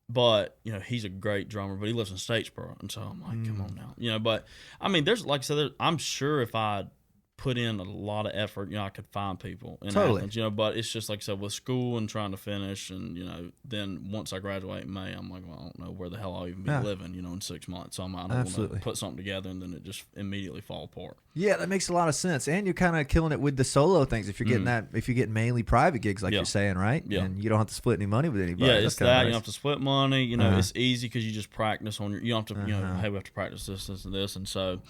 But he's a great drummer, but he lives in Statesboro, and so I'm like, come on now, But I mean, there's like I said, I'm sure if I put in a lot of effort, I could find people in Athens, but it's just like I said, with school and trying to finish, and then once I graduate in May, I'm like, well, I don't know where the hell I'll even be living, in 6 months. So I don't want to put something together and then it just immediately fall apart. Yeah, that makes a lot of sense, and you're kind of killing it with the solo things. If you're getting if you're getting mainly private gigs, like you're saying, right? Yeah, and you don't have to split any money with anybody. Yeah, it's that nice. You don't have to split money. It's easy because you just practice on your. You don't have to. Hey, we have to practice this, and this, and so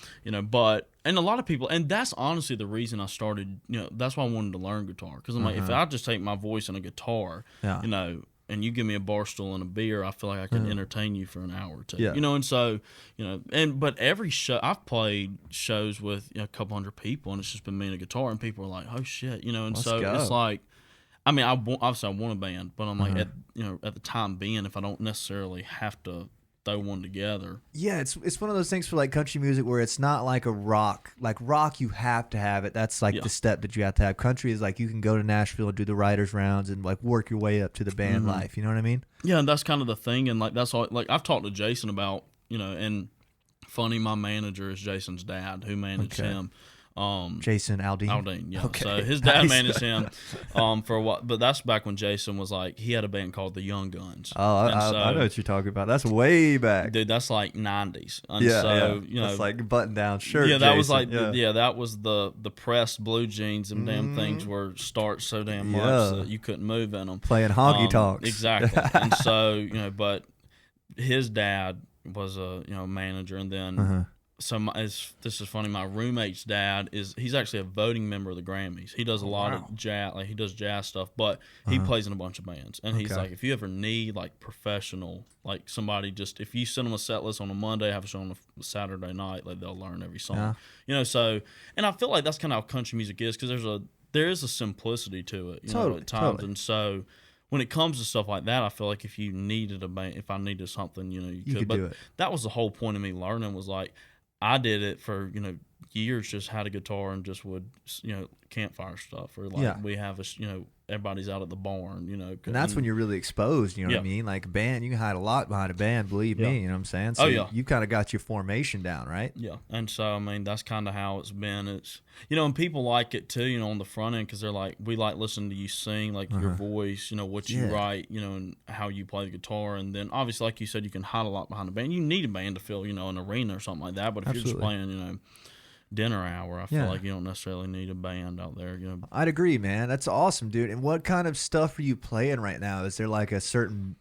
but. And a lot of people, and that's honestly the reason I started, that's why I wanted to learn guitar. Because I'm like, if I just take my voice and a guitar, and you give me a bar stool and a beer, I feel like I can entertain you for an hour or two. Yeah. And so, but every show, I've played shows with a couple hundred people, and it's just been me and a guitar, and people are like, oh shit, and Let's so go. It's like, I mean, obviously I want a band, but I'm like, at the time being, if I don't necessarily have to throw one together. Yeah, it's one of those things for country music where it's not like a rock. Like rock, you have to have it. That's the step that you have to have. Country is you can go to Nashville and do the writers rounds and work your way up to the band life. You know what I mean? Yeah, and that's kind of the thing. And that's all. I've talked to Jason about and funny, my manager is Jason's dad who managed him. Jason Aldean. Aldean, yeah. Okay. So his dad managed him for a while, but that's back when Jason was like, he had a band called the Young Guns. Oh, I know what you're talking about. That's way back, dude. That's like 90s. And yeah, so, you know, that's like button down shirt. Yeah, that Jason. was like yeah. that was the pressed blue jeans. And damn things were starched so damn much that you couldn't move in them. Playing honky tonks, exactly. And so, you know, but his dad was a manager, and then. So this is funny. My roommate's dad he's actually a voting member of the Grammys. He does a lot of jazz, like he does jazz stuff, but he plays in a bunch of bands. And he's like, if you ever need like professional, like somebody just if you send them a set list on a Monday, have a show on a Saturday night, like they'll learn every song. Yeah. You know, so and I feel like that's kind of how country music is because there is a simplicity to it, you know, at times, and so. When it comes to stuff like that, I feel like if you needed a band, if I needed something, you could. But do it. That was the whole point of me learning was like. I did it for, years, just had a guitar and just would, campfire stuff. Or like we have everybody's out at the barn, And that's when you're really exposed, you know what I mean? Like a band, you can hide a lot behind a band, believe me, you know what I'm saying? So you kind of got your formation down, right? Yeah. And so, I mean, that's kind of how it's been. It's, and people like it too, on the front end because they're like, we like listening to you sing, like your voice, what you write, and how you play the guitar. And then obviously, like you said, you can hide a lot behind a band. You need a band to fill, an arena or something like that. But if you're just playing, dinner hour, I feel like you don't necessarily need a band out there. I'd agree, man. That's awesome, dude. And what kind of stuff are you playing right now? Is there like a certain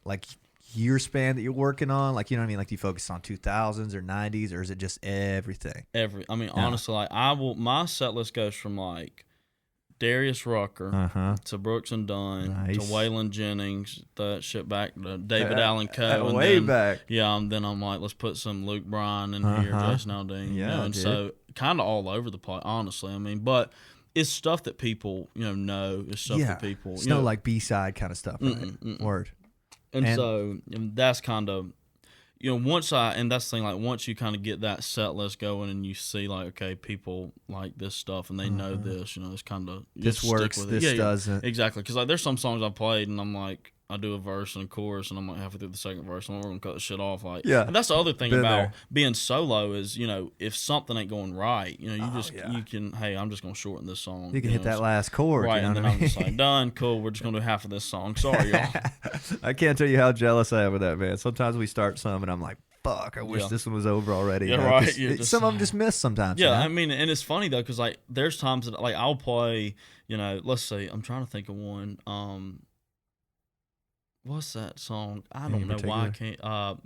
year span that you're working on? Like, you know what I mean? Like, do you focus on 2000s or 90s, or is it just everything? Honestly, like my set list goes from like Darius Rucker to Brooks and Dunn to Waylon Jennings, that shit back to David Allen Coe. Way back. Yeah, and then I'm like, let's put some Luke Bryan in here, Jason Aldean. Yeah, and so kind of all over the place, honestly. I mean, but it's stuff that people, know, it's stuff that people... It's no like B-side kind of stuff, right? Word. And so that's kind of... once that's the thing, like, once you kind of get that set list going and you see, like, okay, people like this stuff and they know this, it's kind of... This works, this doesn't. Exactly. Because, like, there's some songs I played and I'm like, I do a verse and a chorus and I'm like halfway through the second verse and we're going to cut the shit off. Like, and that's the other thing about being solo is, if something ain't going right, you can, hey, I'm just going to shorten this song. You can hit that last chord. Right, and then I'm just like, done, cool, we're just going to do half of this song. Sorry, y'all. I can't tell you how jealous I am of that, man. Sometimes we start some and I'm like, fuck, I wish this one was over already. Yeah, right. Some of them just miss sometimes. Yeah, I mean, and it's funny, though, because, like, there's times that, like, I'll play, let's see, I'm trying to think of one. What's that song? I don't know why I can't.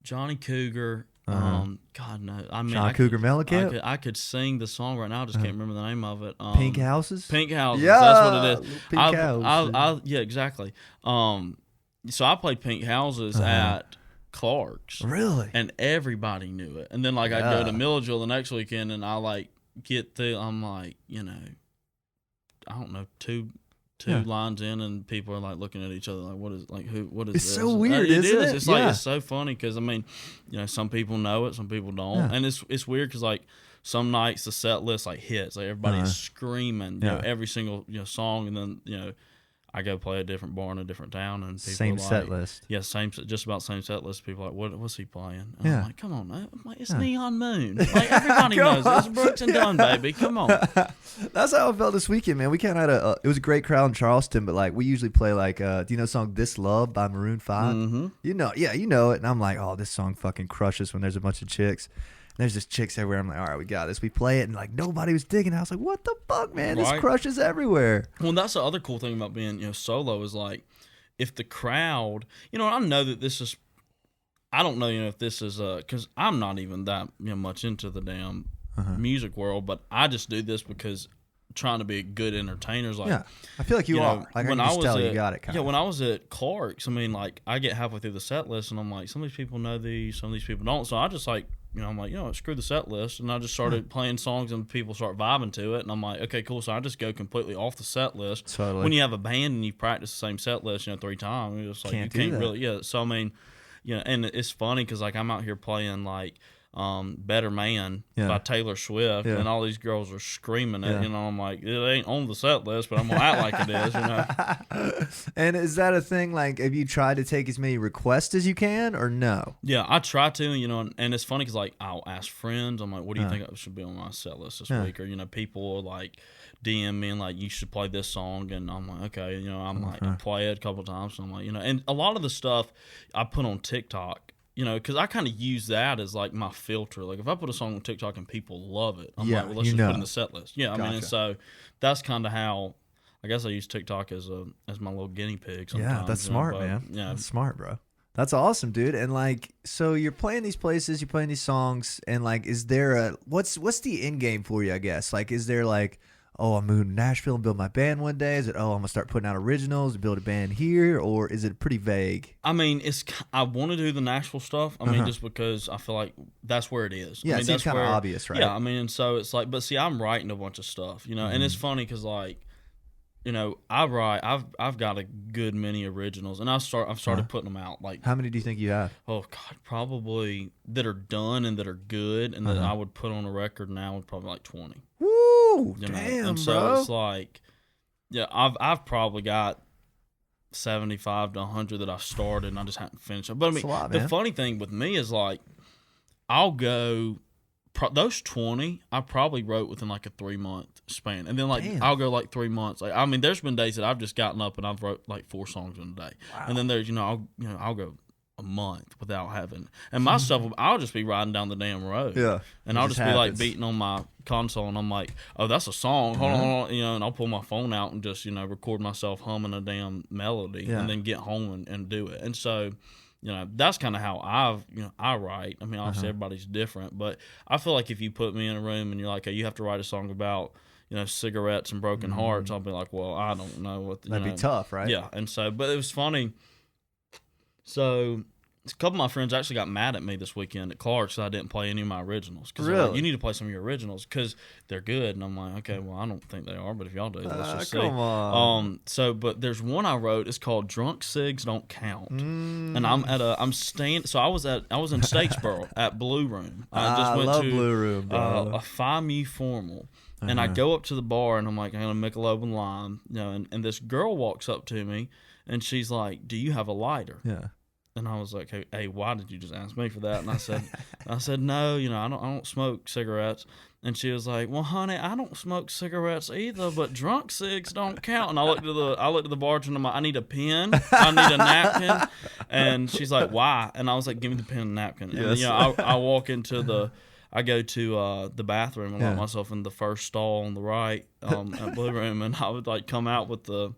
Johnny Cougar. God, no. I mean, John Cougar Mellencamp? I could sing the song right now. I just can't remember the name of it. Pink Houses? Pink Houses. Yeah, that's what it is. Pink Houses. Yeah, exactly. So I played Pink Houses at Clark's. Really? And everybody knew it. And then, like, I'd go to Milledgeville the next weekend and I, like, get through. I'm like, I don't know, two lines in, and people are like looking at each other like, what is it's this? So weird, isn't it? It's like, it's so funny because, I mean, some people know it, some people don't. And it's weird because, like, some nights the set list, like, hits. Like, everybody's screaming, every single, song. And then, I go play a different bar in a different town, and people same are like, set list. Yeah, just about same set list. People are like, what's he playing? And I'm like, come on, man. I'm like, it's Neon Moon. Like, everybody knows it. It's Brooks and Dunn, baby. Come on. That's how I felt this weekend, man. We kind of had it was a great crowd in Charleston, but, like, we usually play, like, do you know the song This Love by Maroon 5? Mm-hmm. You know it. And I'm like, oh, this song fucking crushes when there's a bunch of chicks. There's just chicks everywhere. I'm like, all right, we got this. We play it, and, like, nobody was digging it. I was like, what the fuck, man? This crushes everywhere. Well, that's the other cool thing about being, solo is, like, if the crowd, I know that this is, I don't know, if this is, because I'm not even that, much into the damn music world, but I just do this because trying to be a good entertainer is like, I feel like you are. Like, when I can just tell you got it. Kind of. When I was at Clark's, I mean, like, I get halfway through the set list, and I'm like, some of these people know these, some of these people don't. So I just, like, I'm like, screw the set list. And I just started playing songs and people start vibing to it. And I'm like, okay, cool. So I just go completely off the set list. Totally. When you have a band and you practice the same set list, 3 times, it's like, you can't really, So, I mean, and it's funny because, like, I'm out here playing, like, Better Man by Taylor Swift, and all these girls are screaming it. You know, I'm like, it ain't on the set list, but I'm gonna act like it is. You know. And is that a thing? Like, have you tried to take as many requests as you can, or no? Yeah, I try to. You know, and it's funny because like I'll ask friends. I'm like, what do you think I should be on my set list this week? Or you know, people are like DM me and like, you should play this song, and I'm like, okay, you know, I'm like, I play it a couple of times, and I'm like, you know, and a lot of the stuff I put on TikTok. You know, because I kind of use that as like my filter. Like if I put a song on TikTok and people love it, I'm like, well, let's just put it in the set list. Yeah, I mean, and so that's kind of how I guess I use TikTok as my little guinea pig sometimes. Yeah, that's smart, man. Yeah, that's smart, bro. That's awesome, dude. And like, so you're playing these places, you're playing these songs, and like, is there what's the end game for you? I guess like, is there like, oh, I'm moving to Nashville and build my band one day? Is it, oh, I'm gonna start putting out originals and build a band here, or is it pretty vague? I mean, I want to do the Nashville stuff. I mean, just because I feel like that's where it is. Yeah, I mean, that's kind of obvious, right? Yeah, I mean, and so it's like, but see, I'm writing a bunch of stuff, you know, and it's funny because like, you know, I've got a good many originals, and I've started putting them out. Like, how many do you think you have? Oh God, probably that are done and that are good, and that I would put on a record now would probably like 20. Woo, you know? Damn, and so bro. it's like, yeah, I've probably got 75 to 100 that I've started, and I just haven't finished. But I mean, the funny thing with me is like, I'll go. Those 20, I probably wrote within like a 3-month span, and then like I'll go like 3 months. Like I mean, there's been days that I've just gotten up and I've wrote like 4 songs in a day, and then there's I'll go a month without having. And my stuff, I'll just be riding down the damn road, and I'll just be like beating on my console, and I'm like, oh, that's a song. Hold on, you know, and I'll pull my phone out and just record myself humming a damn melody, and then get home and do it. And so. You know, that's kind of how I write. I mean, obviously everybody's different, but I feel like if you put me in a room and you're like, hey, you have to write a song about, cigarettes and broken hearts, I'll be like, well, I don't know what. That'd be tough, right? Yeah, and so, but it was funny. So a couple of my friends actually got mad at me this weekend at Clark's because I didn't play any of my originals. Because like, you need to play some of your originals because they're good. And I'm like, okay, well, I don't think they are, but if y'all do, let's just see. Come on. But there's one I wrote. It's called "Drunk Cigs Don't Count," and I was in Statesboro at Blue Room. I love Blue Room, bro. A Phi Mu formal. And I go up to the bar and I'm like, I'm gonna Michelob and lime, and this girl walks up to me and she's like, "Do you have a lighter?" Yeah. And I was like, hey, why did you just ask me for that? And I said, no, I don't smoke cigarettes. And she was like, well, honey, I don't smoke cigarettes either, but drunk cigs don't count. And I looked at the bartender. I need a pen. I need a napkin. And she's like, why? And I was like, give me the pen and napkin. And I walk into I go to the bathroom and lock myself in the first stall on the right at Blue Room, and I would like come out with a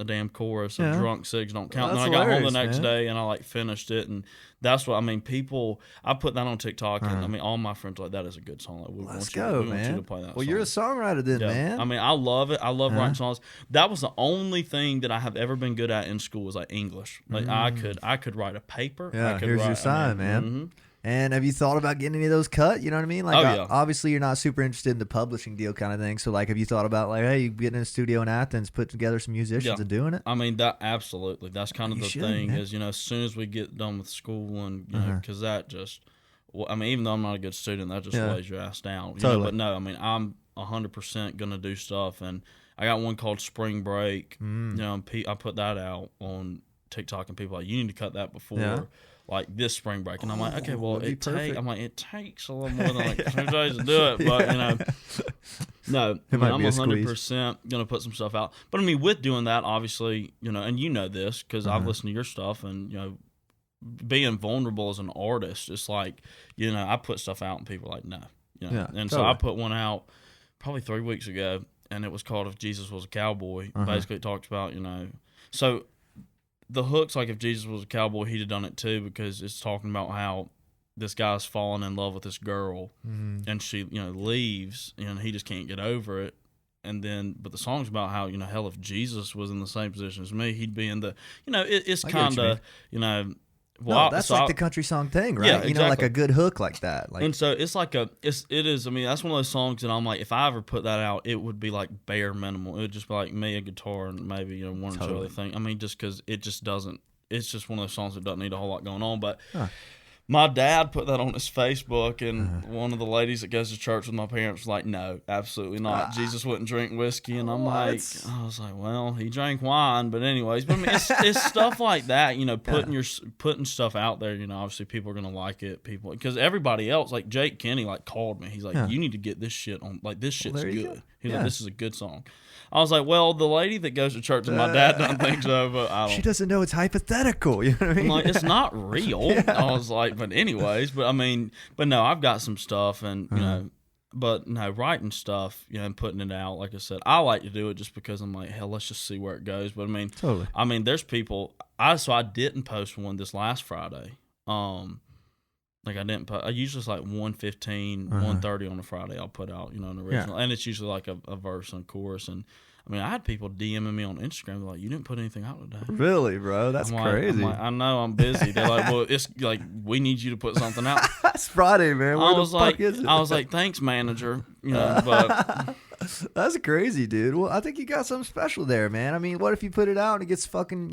damn chorus of drunk cigs don't count. Well, and then I got home the next day and I like finished it, and that's what I mean. People, I put that on TikTok, and I mean, all my friends are like, that is a good song. Like, we want you to play that. Well, song. You're a songwriter then, man. I mean, I love it. I love writing songs. That was the only thing that I have ever been good at in school was like English. Like I could write a paper. Yeah, here's your sign, man. Mm-hmm. And have you thought about getting any of those cut? You know what I mean? Like, obviously, you're not super interested in the publishing deal kind of thing. So, like, have you thought about, like, hey, you getting in a studio in Athens, put together some musicians and doing it? I mean, that absolutely. That's kind of the thing is, as soon as we get done with school and, because that just, I mean, even though I'm not a good student, that just weighs your ass down. Totally. But no, I mean, I'm 100% going to do stuff. And I got one called Spring Break. I put that out on TikTok, and people are like, you need to cut that before. Like this spring break, and I'm like, okay, well, it takes a little more than like 2 days to do it, but no, I'm 100% gonna put some stuff out. But I mean, with doing that, obviously, and you know this because I've listened to your stuff, and being vulnerable as an artist, it's like, I put stuff out, and people are like, no, so I put one out probably 3 weeks ago, and it was called "If Jesus Was a Cowboy." Basically, it talks about so. The hook's like if Jesus was a cowboy, he'd have done it too, because it's talking about how this guy's fallen in love with this girl, and she, leaves, and he just can't get over it. And then, but the song's about how, hell, if Jesus was in the same position as me, he'd be in the, it's kind of, well, that's like the country song thing, right? Yeah, exactly. Like a good hook like that. Like, and so it's like it is. I mean, that's one of those songs that I'm like, if I ever put that out, it would be like bare minimal. It would just be like me, a guitar, and maybe one or two other things. I mean, just because it just doesn't. It's just one of those songs that doesn't need a whole lot going on. But My dad put that on his Facebook, and one of the ladies that goes to church with my parents was like, "No, absolutely not. Jesus wouldn't drink whiskey." And I'm I was like, "Well, he drank wine, but anyways." But I mean, it's stuff like that, putting stuff out there. Obviously people are gonna like it. Because everybody else, like Jake Kenny, like called me. He's like, "You need to get this shit on. Like this shit's good." He's like, "This is a good song." I was like, well, the lady that goes to church with my dad doesn't think so, but I don't. She doesn't know it's hypothetical. You know what I mean? I'm like, it's not real. I was like, but anyways, but no, I've got some stuff and, but no, writing stuff, and putting it out, like I said, I like to do it just because I'm like, hell, let's just see where it goes. But totally. There's people, I didn't post one this last Friday. Like I didn't put. I usually it's like 1:15, 1:30 on a Friday. I'll put out an original, and it's usually like a verse and chorus. And I had people DMing me on Instagram like, "You didn't put anything out today." Really, bro? That's crazy. I'm like, I know I'm busy. They're like, "Well, it's like we need you to put something out." It's Friday, man. Where the fuck is it? I was like, "Thanks, manager." But that's crazy, dude. Well, I think you got something special there, man. What if you put it out and it gets fucking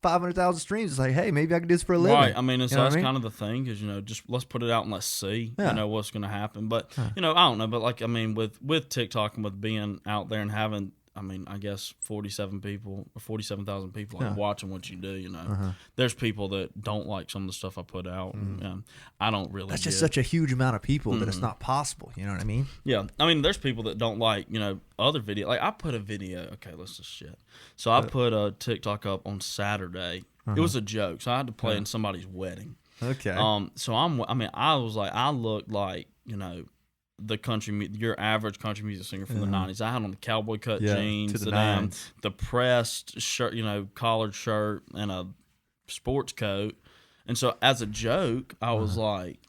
500,000 streams? It's like, hey, maybe I could do this for a living. Right. So that's kind of the thing, because just let's put it out and let's see, what's going to happen. But I don't know. But like, with TikTok and with being out there and having, I guess 47,000 people like watching what you do. There's people that don't like some of the stuff I put out. And, I don't really. That's just such a huge amount of people that it's not possible. You know what I mean? Yeah. There's people that don't like other video. Like I put a video. Okay, let's just shit. So I put a TikTok up on Saturday. It was a joke. So I had to play in somebody's wedding. Okay. So I was like, I looked like your average country music singer from the 90s. I had on the cowboy cut jeans, the pressed shirt, collared shirt, and a sports coat. And so as a joke, I was like,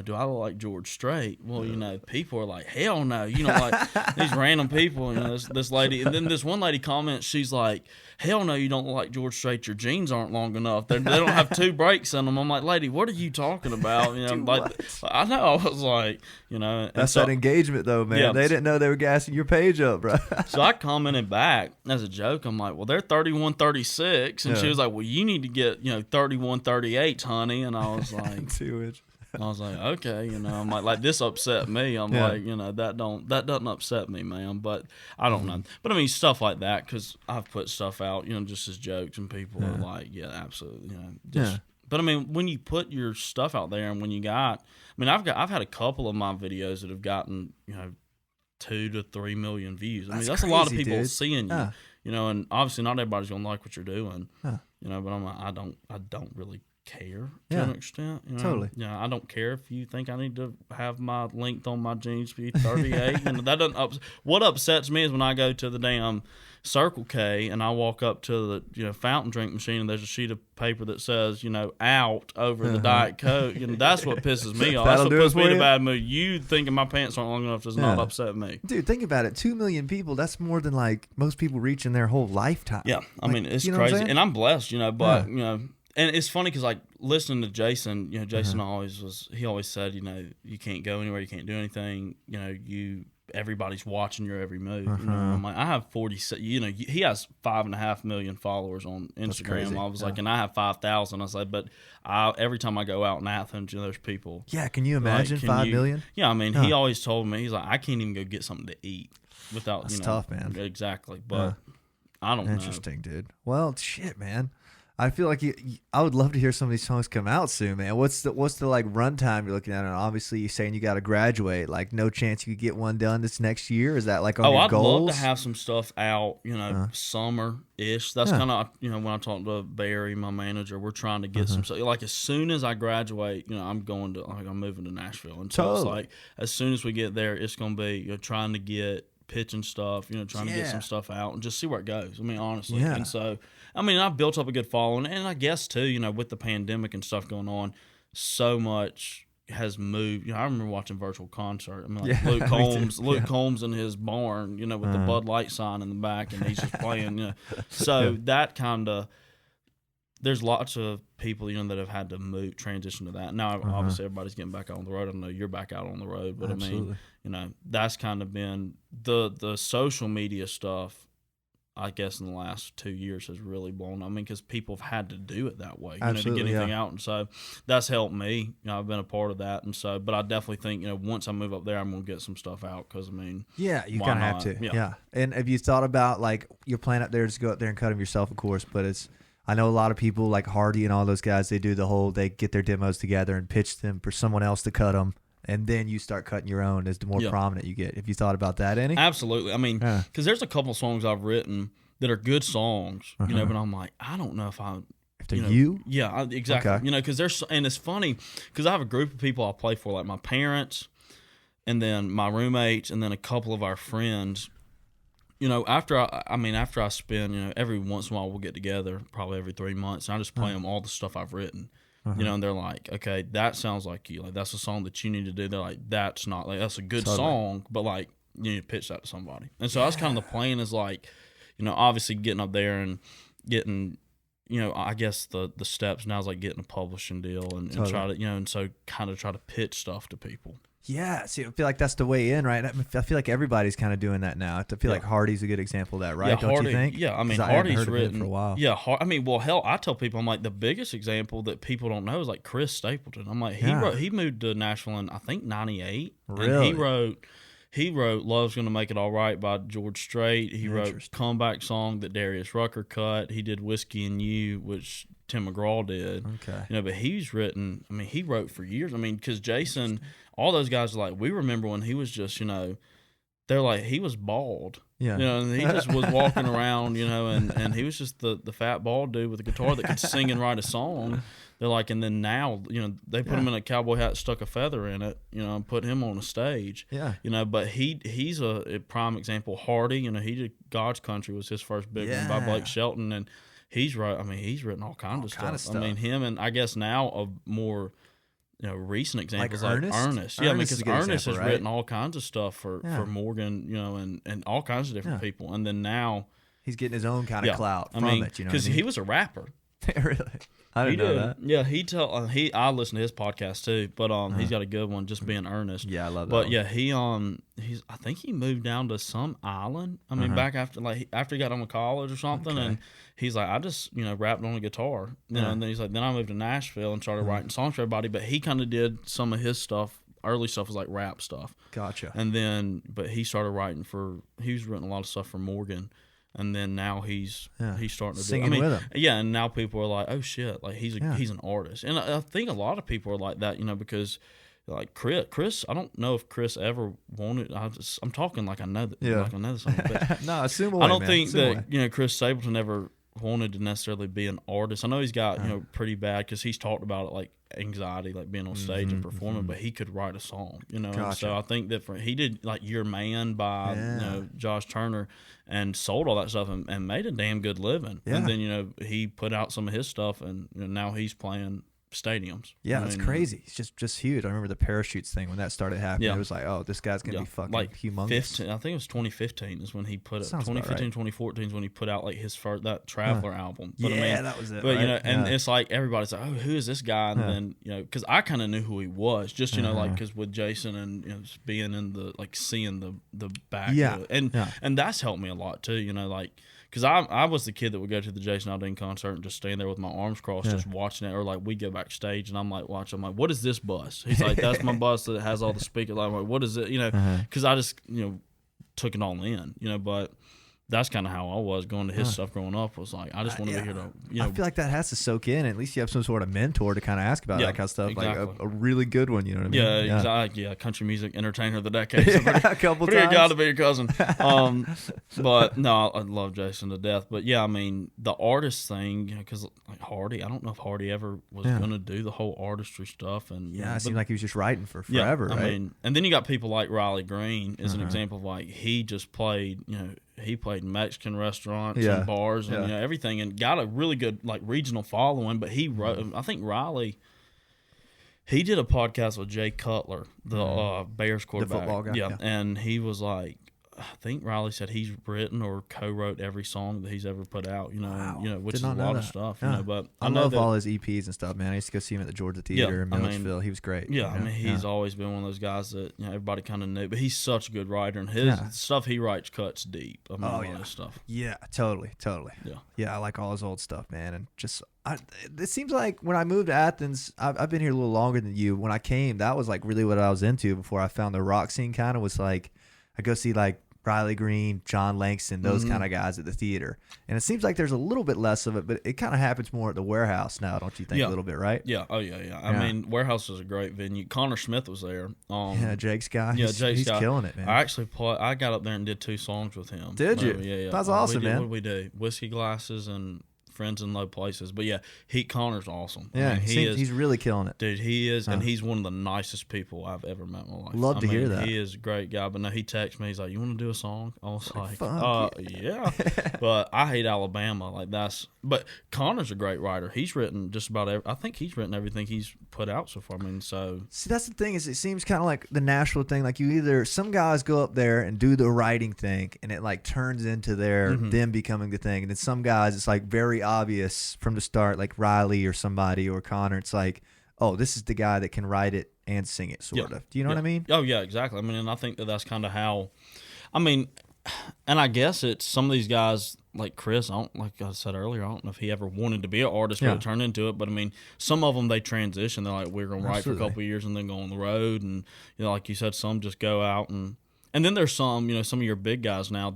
do I look like George Strait? Well, people are like, hell no. Like these random people, this lady. And then this one lady comments, she's like, hell no, you don't look like George Strait. Your jeans aren't long enough. They don't have two breaks in them. I'm like, lady, what are you talking about? I know. I was like, That's that engagement, though, man. Yeah, they didn't know they were gassing your page up, bro. So I commented back as a joke. I'm like, well, they're 31-36. And she was like, well, you need to get, 31-38, honey. And I was like, 2 inch. I was like, okay, I'm like this upset me. I'm like, that doesn't upset me, man. But I don't know. But stuff like that, because I've put stuff out, just as jokes, and people are like, yeah, absolutely, But when you put your stuff out there, and when you got, I've had a couple of my videos that have gotten 2 to 3 million views. That's crazy, a lot of people seeing you, and obviously not everybody's gonna like what you're doing, but I'm like, I don't really care to an extent. Totally. Yeah, I don't care if you think I need to have my length on my jeans be 38. That doesn't what upsets me is when I go to the damn Circle K and I walk up to the fountain drink machine and there's a sheet of paper that says out over the Diet Coke. That's what pisses me off. That's what puts me in a bad mood. You thinking my pants aren't long enough does not upset me. Dude, think about it. 2 million people, that's more than like most people reach in their whole lifetime. Yeah, it's crazy. And I'm blessed, but and it's funny because like listening to Jason, Jason always said, you can't go anywhere, you can't do anything, everybody's watching your every move. I'm like, I have 46. He has 5.5 million followers on Instagram. I was like, and I have 5,000. I was like, but every time I go out in Athens, there's people. Yeah, can you imagine 5 million? Yeah, he always told me, he's like, I can't even go get something to eat without. That's tough, man. Exactly, but I don't know. Interesting, dude. Well, shit, man. I feel like I would love to hear some of these songs come out soon, man. What's the like runtime you're looking at? And obviously, you're saying you got to graduate. Like, no chance you could get one done this next year. Is that like on your goals? I'd love to have some stuff out. Summer-ish. That's kind of when I talk to Barry, my manager, we're trying to get some stuff. Like as soon as I graduate, I'm moving to Nashville, and so it's like as soon as we get there, it's gonna be trying to get pitching stuff, trying to get some stuff out and just see where it goes. Honestly, and so. I've built up a good following, and I guess too, with the pandemic and stuff going on, so much has moved. I remember watching virtual concert. Luke Combs in his barn, with the Bud Light sign in the back, and he's just playing. So that kind of, there's lots of people, that have had to transition to that. Now, obviously, everybody's getting back out on the road. I know you're back out on the road, but absolutely. That's kind of been the social media stuff. I guess in the last 2 years has really blown. I mean, because people have had to do it that way, Absolutely, to get anything out, and so that's helped me. I've been a part of that, and so. But I definitely think once I move up there, I'm gonna get some stuff out because I mean, yeah, you kind of have to, yeah. And have you thought about like your plan up there? Just go up there and cut them yourself, of course. But I know a lot of people like Hardy and all those guys. They do they get their demos together and pitch them for someone else to cut them. And then you start cutting your own as the more prominent you get. Have you thought about that any? Absolutely. I mean, because there's a couple songs I've written that are good songs, but I'm like, I don't know if they're you? Yeah, exactly. Okay. Because and it's funny because I have a group of people I play for, like my parents, and then my roommates, and then a couple of our friends. After I spend, every once in a while we'll get together, probably every 3 months, and I just play them all the stuff I've written. And they're like, okay, that sounds like you. Like, that's a song that you need to do. They're like, that's not, like, that's a good song, but, like, you need to pitch that to somebody. And so that's kind of the plan is, like, obviously getting up there and getting, I guess the steps now is, like, getting a publishing deal and try to, and so kind of try to pitch stuff to people. Yeah, see, I feel like that's the way in, right? I feel like everybody's kind of doing that now. I feel like Hardy's a good example of that, right? Don't you think? Yeah, I mean, Hardy's written for a while. Yeah, I mean, well, hell, I tell people, I'm like, the biggest example that people don't know is like Chris Stapleton. I'm like, he moved to Nashville in I think '98. Really? And he wrote "Love's Gonna Make It All Right" by George Strait. He wrote "Comeback Song" that Darius Rucker cut. He did "Whiskey and You," which Tim McGraw did. Okay. But he's written. I mean, he wrote for years. I mean, because Jason. All those guys are like, we remember when he was just, they're like, he was bald. Yeah. And he just was walking around, and he was just the fat bald dude with a guitar that could sing and write a song. They're like, and then now, they put him in a cowboy hat, stuck a feather in it, and put him on a stage. Yeah. But he's a prime example. Hardy, he did God's Country was his first big one by Blake Shelton, and he's written all kinds of stuff. I mean, him and I guess now a more recent examples like Ernest. Yeah, because Ernest has written all kinds of stuff for Morgan, and all kinds of different people. And then now he's getting his own kind of clout from it. Because he was a rapper. Really, I didn't know that. Yeah, I listen to his podcast too, but he's got a good one, just being Ernest. Yeah, I love that. But yeah, I think he moved down to some island. I mean, back after he got on to college or something, and he's like, I just rapped on a guitar, and then he's like, then I moved to Nashville and started writing songs for everybody. But he kind of did some of his stuff. Early stuff was like rap stuff. Gotcha. And then, but he started writing he's written a lot of stuff for Morgan. And then now he's starting to singing with him. Yeah, and now people are like, oh shit, like he's an artist. And I think a lot of people are like that, because like Chris, I don't know if Chris ever wanted. I'm talking like I know that. Yeah. Like I know something. But no, assume away, I don't man. think assume that away. Chris Stapleton ever wanted to necessarily be an artist. I know he's got pretty bad because he's talked about it like anxiety, like being on stage and performing, but he could write a song, Gotcha. And so I think that he did like Your Man by Josh Turner and sold all that stuff and made a damn good living. Yeah. And then he put out some of his stuff and now he's playing stadiums. Yeah, that's crazy. It's just huge. I remember the parachutes thing when that started happening. It was like, oh, this guy's gonna be fucking like humongous. I think it was 2015 is when he put it. Sounds 2015, 2014 is when he put out like his first Traveler album. But that was it. But and it's like everybody's like, oh, who is this guy? And then because I kind of knew who he was, just like because with Jason and just being in the like seeing the back. Yeah. And that's helped me a lot too. Like. Because I was the kid that would go to the Jason Aldean concert and just stand there with my arms crossed, just watching it. Or like we go backstage and I'm like watching. I'm like, what is this bus? He's like, that's my bus that has all the speakers. I'm like, what is it? Because I just took it all in. But that's kind of how I was going to his stuff growing up. Was like, I just want to be here to. I feel like that has to soak in. At least you have some sort of mentor to kind of ask about that kind of stuff. Exactly. Like a really good one. You know what I mean? Yeah, exactly. Yeah, country music entertainer of the decade. So a couple pretty times. good guy to be your cousin. But no, I love Jason to death. But yeah, I mean the artist thing, because like Hardy, I don't know if Hardy ever was going to do the whole artistry stuff. And it seemed like he was just writing for forever. I right? mean, and then you got people like Riley Green as an example of like he just played. He played Mexican restaurants and bars and everything, and got a really good like regional following. But he wrote, I think Riley, he did a podcast with Jay Cutler, the Bears quarterback, the football guy. and he was like, I think Riley said he's written or co-wrote every song that he's ever put out. Wow. Which Did is a not know lot that. of stuff. Yeah. But I know love that, all his EPs and stuff, man. I used to go see him at the Georgia Theater in Milledgeville. He was great. Yeah, I mean, he's always been one of those guys that everybody kind of knew. But he's such a good writer, and his stuff he writes cuts deep. I mean, all this stuff. Yeah, totally. Yeah, I like all his old stuff, man. And just, it seems like when I moved to Athens, I've been here a little longer than you. When I came, that was like really what I was into before I found the rock scene. Kind of was like, I go see like Riley Green, John Langston, those kind of guys at the theater. And it seems like there's a little bit less of it, but it kind of happens more at the Warehouse now, don't you think, a little bit, right? Yeah. Oh, yeah. I mean, Warehouse is a great venue. Connor Smith was there. Jake's guy. Jake's he's guy. killing it, man. I got up there and did 2 songs with him. Did you? Yeah. That's awesome, man. What did we do? Whiskey Glasses and Friends in Low Places. But yeah, Connor's awesome. Yeah, I mean, he's really killing it. Dude, he is, and he's one of the nicest people I've ever met in my life. Love to hear that. He is a great guy, but no, he texted me. He's like, "You want to do a song?" I was like, yeah. But I hate Alabama. But Connor's a great writer. He's written just about I think he's written everything he's put out so far. I mean, so. See, that's the thing is it seems kind of like the Nashville thing. Like some guys go up there and do the writing thing, and it like turns into them becoming the thing. And then some guys, it's like very obvious from the start, like Riley or somebody or Connor. It's like, oh, this is the guy that can write it and sing it, sort of. Do you know what I mean? Oh, yeah, exactly. I mean, and I think that's kind of how, I mean, and I guess it's some of these guys like Chris, like I said earlier, I don't know if he ever wanted to be an artist but it turned into it. But I mean, some of them, they transition. They're like, we're going to write for a couple of years and then go on the road. And, like you said, some just go out and then there's some of your big guys now,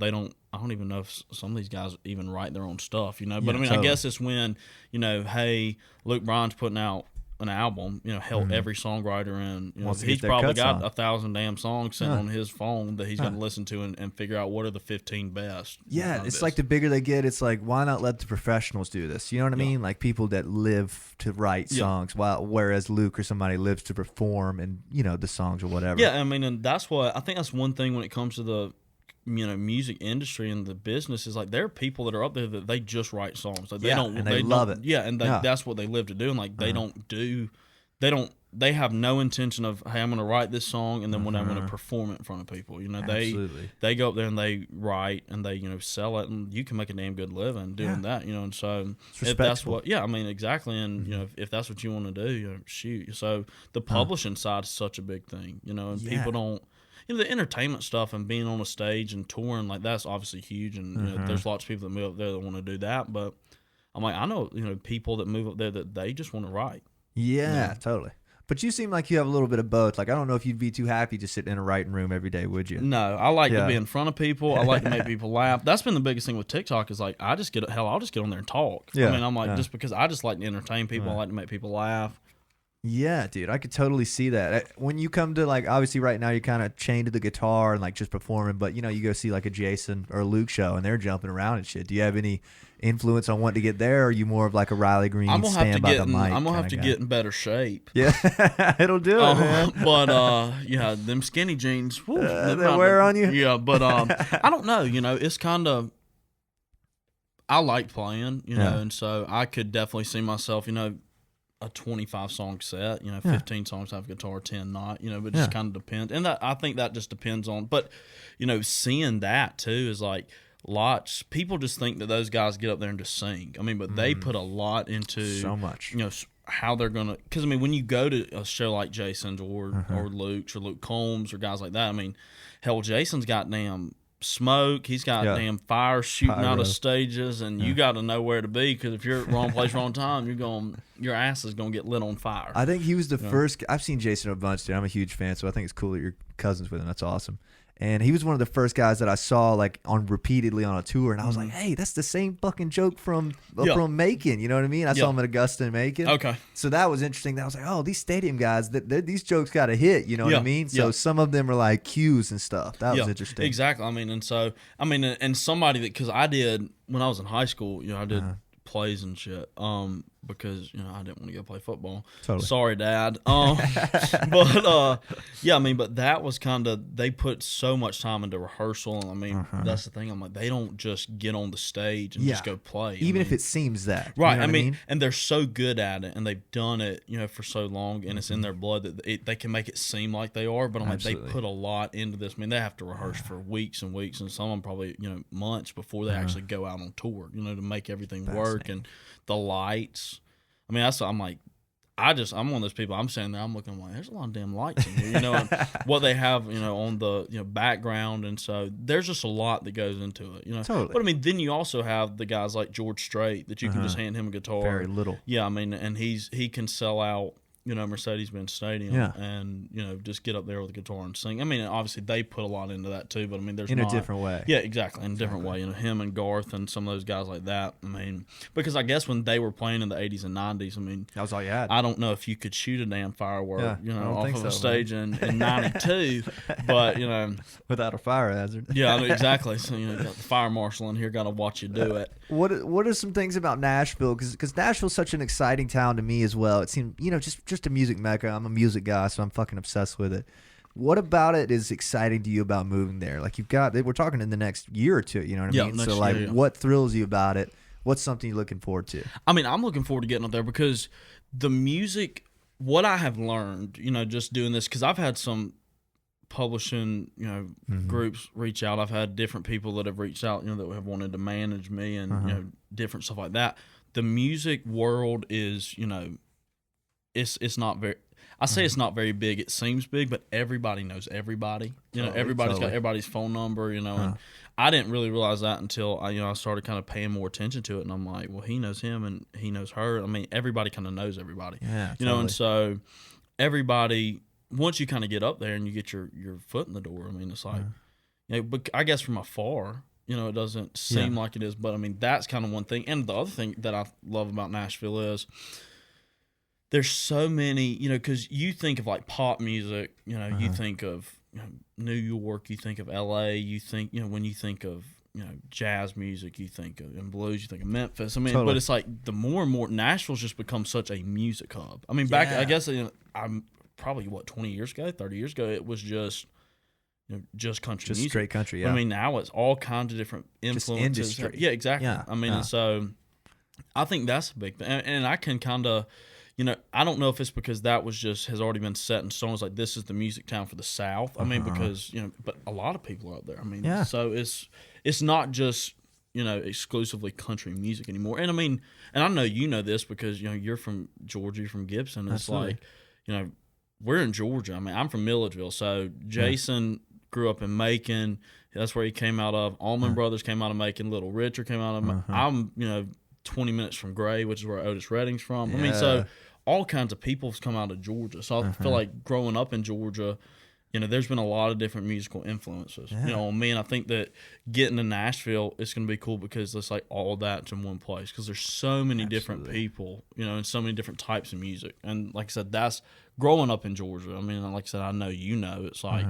I don't even know if some of these guys even write their own stuff, But I mean, totally. I guess it's when, hey, Luke Bryan's putting out an album, every songwriter in, he's probably got 1,000 damn songs sitting on his phone that he's going to listen to and figure out what are the 15 best. Yeah, it's like the bigger they get, it's like, why not let the professionals do this? You know what I mean? Like people that live to write songs, whereas Luke or somebody lives to perform and, the songs or whatever. Yeah, I mean, and I think that's one thing when it comes to the music industry and the business is like there are people that are up there that they just write songs. Like they love it. Yeah, and that's what they live to do. And like they have no intention of, hey, I'm going to write this song and then when I'm going to perform it in front of people. They go up there and they write and they sell it and you can make a damn good living doing that. And so if that's what. Yeah, I mean exactly. And if that's what you want to do, shoot. So the publishing side is such a big thing. And people don't. The entertainment stuff and being on a stage and touring, like that's obviously huge, and there's lots of people that move up there that want to do that. But I'm like, I know people that move up there that they just want to write. Yeah, totally. But you seem like you have a little bit of both. Like I don't know if you'd be too happy to sit in a writing room every day, would you? No, I like to be in front of people. I like to make people laugh. That's been the biggest thing with TikTok is like I'll just get on there and talk. Yeah. I mean, I'm like just because I just like to entertain people. I like to make people laugh. Yeah, dude, I could totally see that. When you come to like, obviously right now you're kind of chained to the guitar and like just performing, but you go see like a Jason or a Luke show and they're jumping around and shit. Do you have any influence on wanting to get there, or are you more of like a Riley Green stand by the mic? I'm gonna have to get in better shape. Yeah, it'll do it, man. But them skinny jeans, they wear on you. Yeah, but I don't know. It's kind of. I like playing, and so I could definitely see myself, a 25 song set, 15 songs have guitar, 10 not, but it just kind of depends. And I think that just depends on, but, seeing that too is like lots, people just think that those guys get up there and just sing. I mean, but they put a lot into so much, how they're going to, because I mean, when you go to a show like Jason's or Luke's or Luke Combs or guys like that, I mean, hell, Jason's got damn smoke, he's got damn fire shooting out of stages, and you got to know where to be, because if you're at wrong place wrong time, your ass is gonna get lit on fire. I think he was the first. I've seen Jason a bunch, dude. I'm a huge fan, so I think it's cool that you're cousins with him. That's awesome. And he was one of the first guys that I saw like on repeatedly on a tour, and I was like, "Hey, that's the same fucking joke from Macon." You know what I mean? I saw him at Augusta and Macon. Okay, so that was interesting. I was like, "Oh, these stadium guys, these jokes got a hit." You know what I mean? So some of them are like cues and stuff. That was interesting. Exactly. I mean, and somebody that, because I did when I was in high school, I did plays and shit. because I didn't want to go play football. Totally. Sorry, Dad. But yeah, I mean, but that was kind of, they put so much time into rehearsal, and I mean, that's the thing. I'm like, they don't just get on the stage and just go play. Even if it seems that, right? You know I what mean, and they're so good at it, and they've done it, for so long, and it's in their blood that they can make it seem like they are. But I'm like, they put a lot into this. I mean, they have to rehearse for weeks and weeks, and some of them probably months before they actually go out on tour. To make everything work, and the lights. I mean, I'm like, I'm one of those people. I'm sitting there, I'm looking, I'm like, there's a lot of damn lights in here, and what they have, on the background, and so there's just a lot that goes into it, Totally. But I mean, then you also have the guys like George Strait that you can just hand him a guitar. Very little. Yeah, I mean, and he can sell out. Mercedes-Benz Stadium, and just get up there with a guitar and sing. I mean, obviously they put a lot into that too, but I mean, there's in a different way. Yeah, exactly, in a different way. Him and Garth and some of those guys like that. I mean, because I guess when they were playing in the 80s and 90s, I mean, that was all you had. I don't know if you could shoot a damn firework, off of a stage in 92, but without a fire hazard. Yeah, I mean, exactly. So got the fire marshal in here, got to watch you do it. What are some things about Nashville? Because Nashville's such an exciting town to me as well. It seemed just a music mecca. I'm a music guy, so I'm fucking obsessed with it. What about it is exciting to you about moving there? Like we're talking in the next year or two, you know what I mean? So like, what thrills you about it? What's something you're looking forward to? I mean, I'm looking forward to getting up there because the music, what I have learned, just doing this, because I've had some publishing, groups reach out. I've had different people that have reached out, that have wanted to manage me and, different stuff like that. The music world is, it's not very, I say it's not very big. It seems big, but everybody knows everybody. Everybody's got everybody's phone number, and I didn't really realize that until I started kind of paying more attention to it, and I'm like, well, he knows him and he knows her. I mean, everybody kind of knows everybody. Yeah, and so everybody, once you kind of get up there and you get your foot in the door, I mean, it's like, but I guess from afar, it doesn't seem like it is, but I mean, that's kind of one thing. And the other thing that I love about Nashville is there's so many, because you think of like pop music, you think of New York, you think of LA, you think, when you think of, jazz music, you think of, and blues, you think of Memphis. I mean, but it's like the more and more, Nashville's just become such a music hub. I mean, back, I guess, I'm probably 20 years ago, 30 years ago, it was just, just country music. Just straight country, I mean, now it's all kinds of different influences. Just industry. Yeah, exactly. Yeah, I mean, and so I think that's a big thing. And I can kind of, I don't know if it's because that has already been set in stone. It's like, this is the music town for the South. I mean, because, but a lot of people are out there. I mean, so it's not just, exclusively country music anymore. And I mean, and I know this because, you're from Georgia, you're from Gibson. It's Absolutely. like, we're in Georgia. I mean, I'm from Milledgeville. So Jason grew up in Macon. That's where he came out of. Allman Brothers came out of Macon. Little Richard came out of I'm, 20 minutes from Gray, which is where Otis Redding's from. I mean, so all kinds of people have come out of Georgia. So I feel like growing up in Georgia, there's been a lot of different musical influences, on me. And I think that getting to Nashville, it's going to be cool because it's like all that's in one place because there's so many different people, and so many different types of music. And like I said, that's growing up in Georgia. I mean, like I said, I know it's like,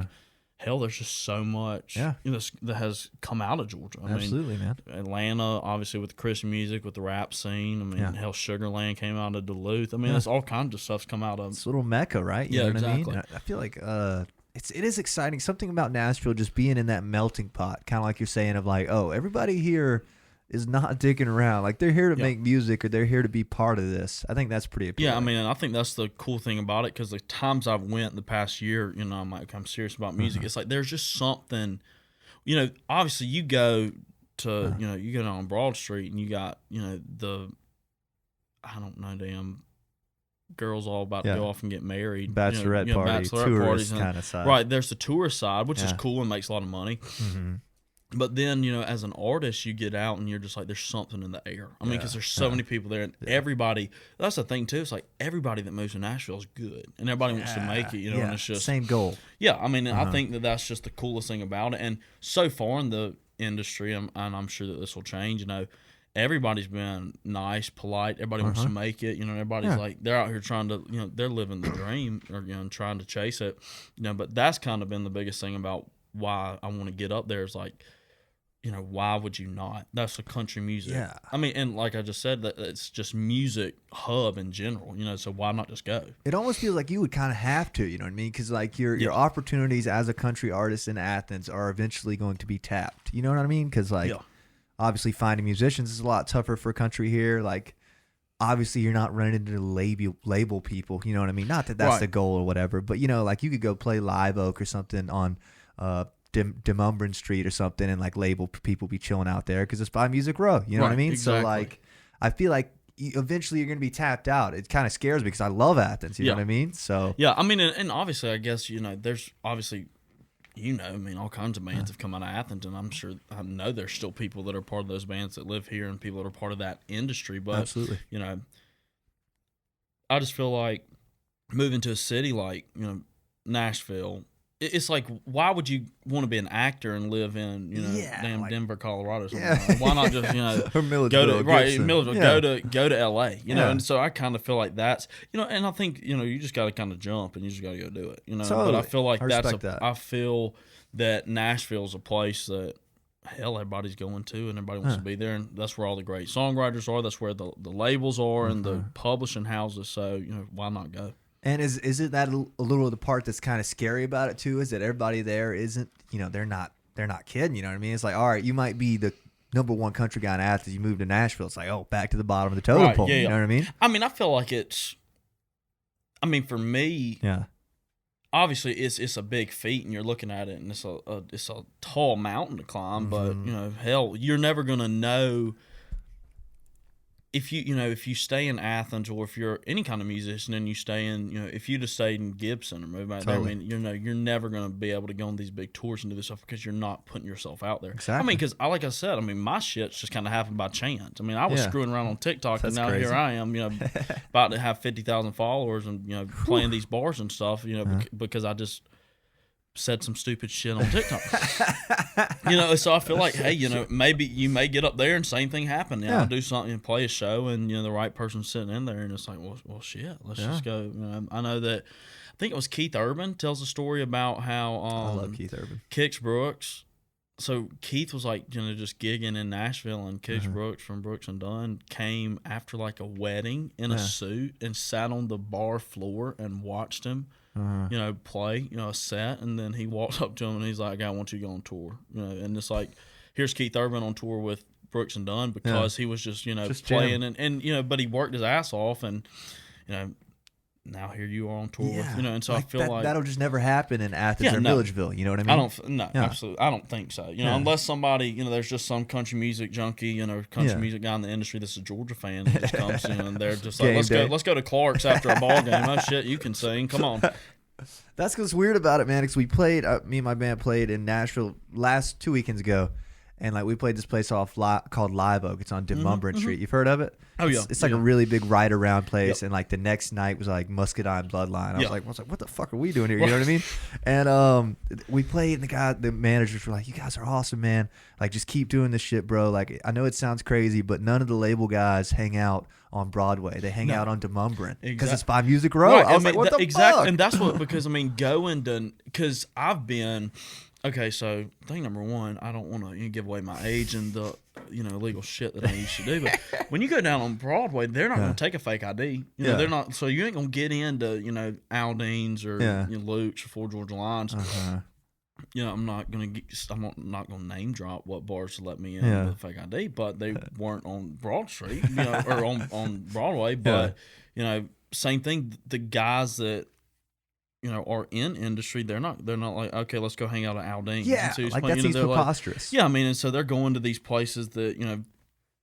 hell, there's just so much that has come out of Georgia. I Absolutely, mean, man. Atlanta, obviously, with the Christian music, with the rap scene. I mean, hell, Sugarland came out of Duluth. I mean, it's all kinds of stuff's come out of. It's a little mecca, right? You know exactly. What I mean? I feel like it is exciting. Something about Nashville just being in that melting pot, kind of like you're saying of like, oh, everybody here is not dicking around. Like, they're here to make music or they're here to be part of this. I think that's pretty appealing. Yeah, I mean, and I think that's the cool thing about it because the times I've went the past year, I'm like, I'm serious about music. It's like there's just something, obviously you go to, you go down Broad Street and you got, the, I don't know, damn girls all about to go off and get married. Bachelorette party, tourist kind of side. Right, there's the tourist side, which is cool and makes a lot of money. But then, as an artist, you get out and you're just like, there's something in the air. I mean, because there's so many people there, and everybody. That's the thing too. It's like everybody that moves to Nashville is good, and everybody wants to make it. And it's just same goal. Yeah, I mean, I think that that's just the coolest thing about it. And so far in the industry, and I'm sure that this will change. Everybody's been nice, polite. Everybody wants to make it. Everybody's like they're out here trying to, they're living the dream or trying to chase it. But that's kind of been the biggest thing about why I want to get up there is like. why would you not? That's the country music. Yeah. I mean, and like I just said, that it's just music hub in general, so why not just go? It almost feels like you would kind of have to, you know what I mean? Because like your opportunities as a country artist in Athens are eventually going to be tapped. You know what I mean? Because like obviously finding musicians is a lot tougher for country here. Like obviously you're not running into label people. You know what I mean? Not that that's the goal or whatever, but like you could go play Live Oak or something on Demumbrand Street or something, and like label people be chilling out there because it's by Music Row. You know what I mean? Exactly. So like, I feel like eventually you're gonna be tapped out. It kind of scares me because I love Athens. You know what I mean? So yeah, I mean, and obviously, I guess there's obviously, I mean, all kinds of bands have come out of Athens, and I know there's still people that are part of those bands that live here and people that are part of that industry. But absolutely, I just feel like moving to a city like Nashville. It's like, why would you want to be an actor and live in, damn Denver, Colorado? Why not just, or Milledgeville, go to LA, And so I kind of feel like that's, and I think, you just got to kind of jump and you just got to go do it, Totally. But I feel like I feel that Nashville's a place that, hell, everybody's going to and everybody wants to be there. And that's where all the great songwriters are. That's where the labels are and the publishing houses. So, why not go? And is it that a little of the part that's kind of scary about it too? Is that everybody there isn't, they're not kidding. You know what I mean? It's like, all right, you might be the number one country guy in Athens. You move to Nashville. It's like, oh, back to the bottom of the totem pole. You know what I mean? I mean, I feel like for me, obviously it's a big feat, and you're looking at it, and it's a tall mountain to climb. But hell, you're never gonna know. If you stay in Athens, or if you're any kind of musician and you stay in, if you just stayed in Gibson or moved back there, I mean, you're never going to be able to go on these big tours and do this stuff because you're not putting yourself out there. Exactly. I mean, because like I said, my shit's just kind of happened by chance. I mean, I was screwing around on TikTok, and now crazy. Here I am, about to have 50,000 followers and playing these bars and stuff, because I just said some stupid shit on TikTok. So I feel like, hey, maybe you may get up there and same thing happen. I'll do something and play a show, and the right person's sitting in there, and it's like, well shit, let's just go. I know that, I think it was Keith Urban tells a story about how I love Keith Urban. Kix Brooks. So Keith was like, just gigging in Nashville, and Kix Brooks from Brooks and Dunn came after like a wedding in a suit and sat on the bar floor and watched him play, a set, and then he walks up to him and he's like, I want you to go on tour, and it's like, here's Keith Urban on tour with Brooks and Dunn because he was just, just playing and but he worked his ass off, and, now here you are on tour, and so like I feel like that'll just never happen in Athens or Milledgeville. You know what I mean? Absolutely, I don't think so. Unless somebody, there's just some country music junkie, country music guy in the industry that's a Georgia fan that just comes in and they're just like, let's go to Clark's after a ball game. Oh shit, you can sing. Come on. That's what's weird about it, man. Because we played, me and my band played in Nashville 2 weekends ago. And like we played this place called Live Oak. It's on Demumbrand Street. You've heard of it? Oh yeah. It's like a really big ride around place. And like the next night was like Muscadine Bloodline. I was like, what the fuck are we doing here? You know what I mean? And we played, and the managers were like, you guys are awesome, man. Like just keep doing this shit, bro. Like I know it sounds crazy, but none of the label guys hang out on Broadway. They hang out on Demumbrand because it's by Music Row. Right. I was like, what the fuck? And that's what, because going to, because I've been. Okay, so thing number one, I don't want to give away my age and the illegal shit that I used to do. But when you go down on Broadway, they're not going to take a fake ID. They're not. So you ain't going to get into Aldean's or Luke's or Four Georgia Lines. I'm not going to name drop what bars to let me in with a fake ID, but they weren't on Broad Street, or on Broadway. But same thing. The guys that are in industry, they're not like, okay, let's go hang out at Aldean. Yeah, so like that seems preposterous. Like, I mean, and so they're going to these places that,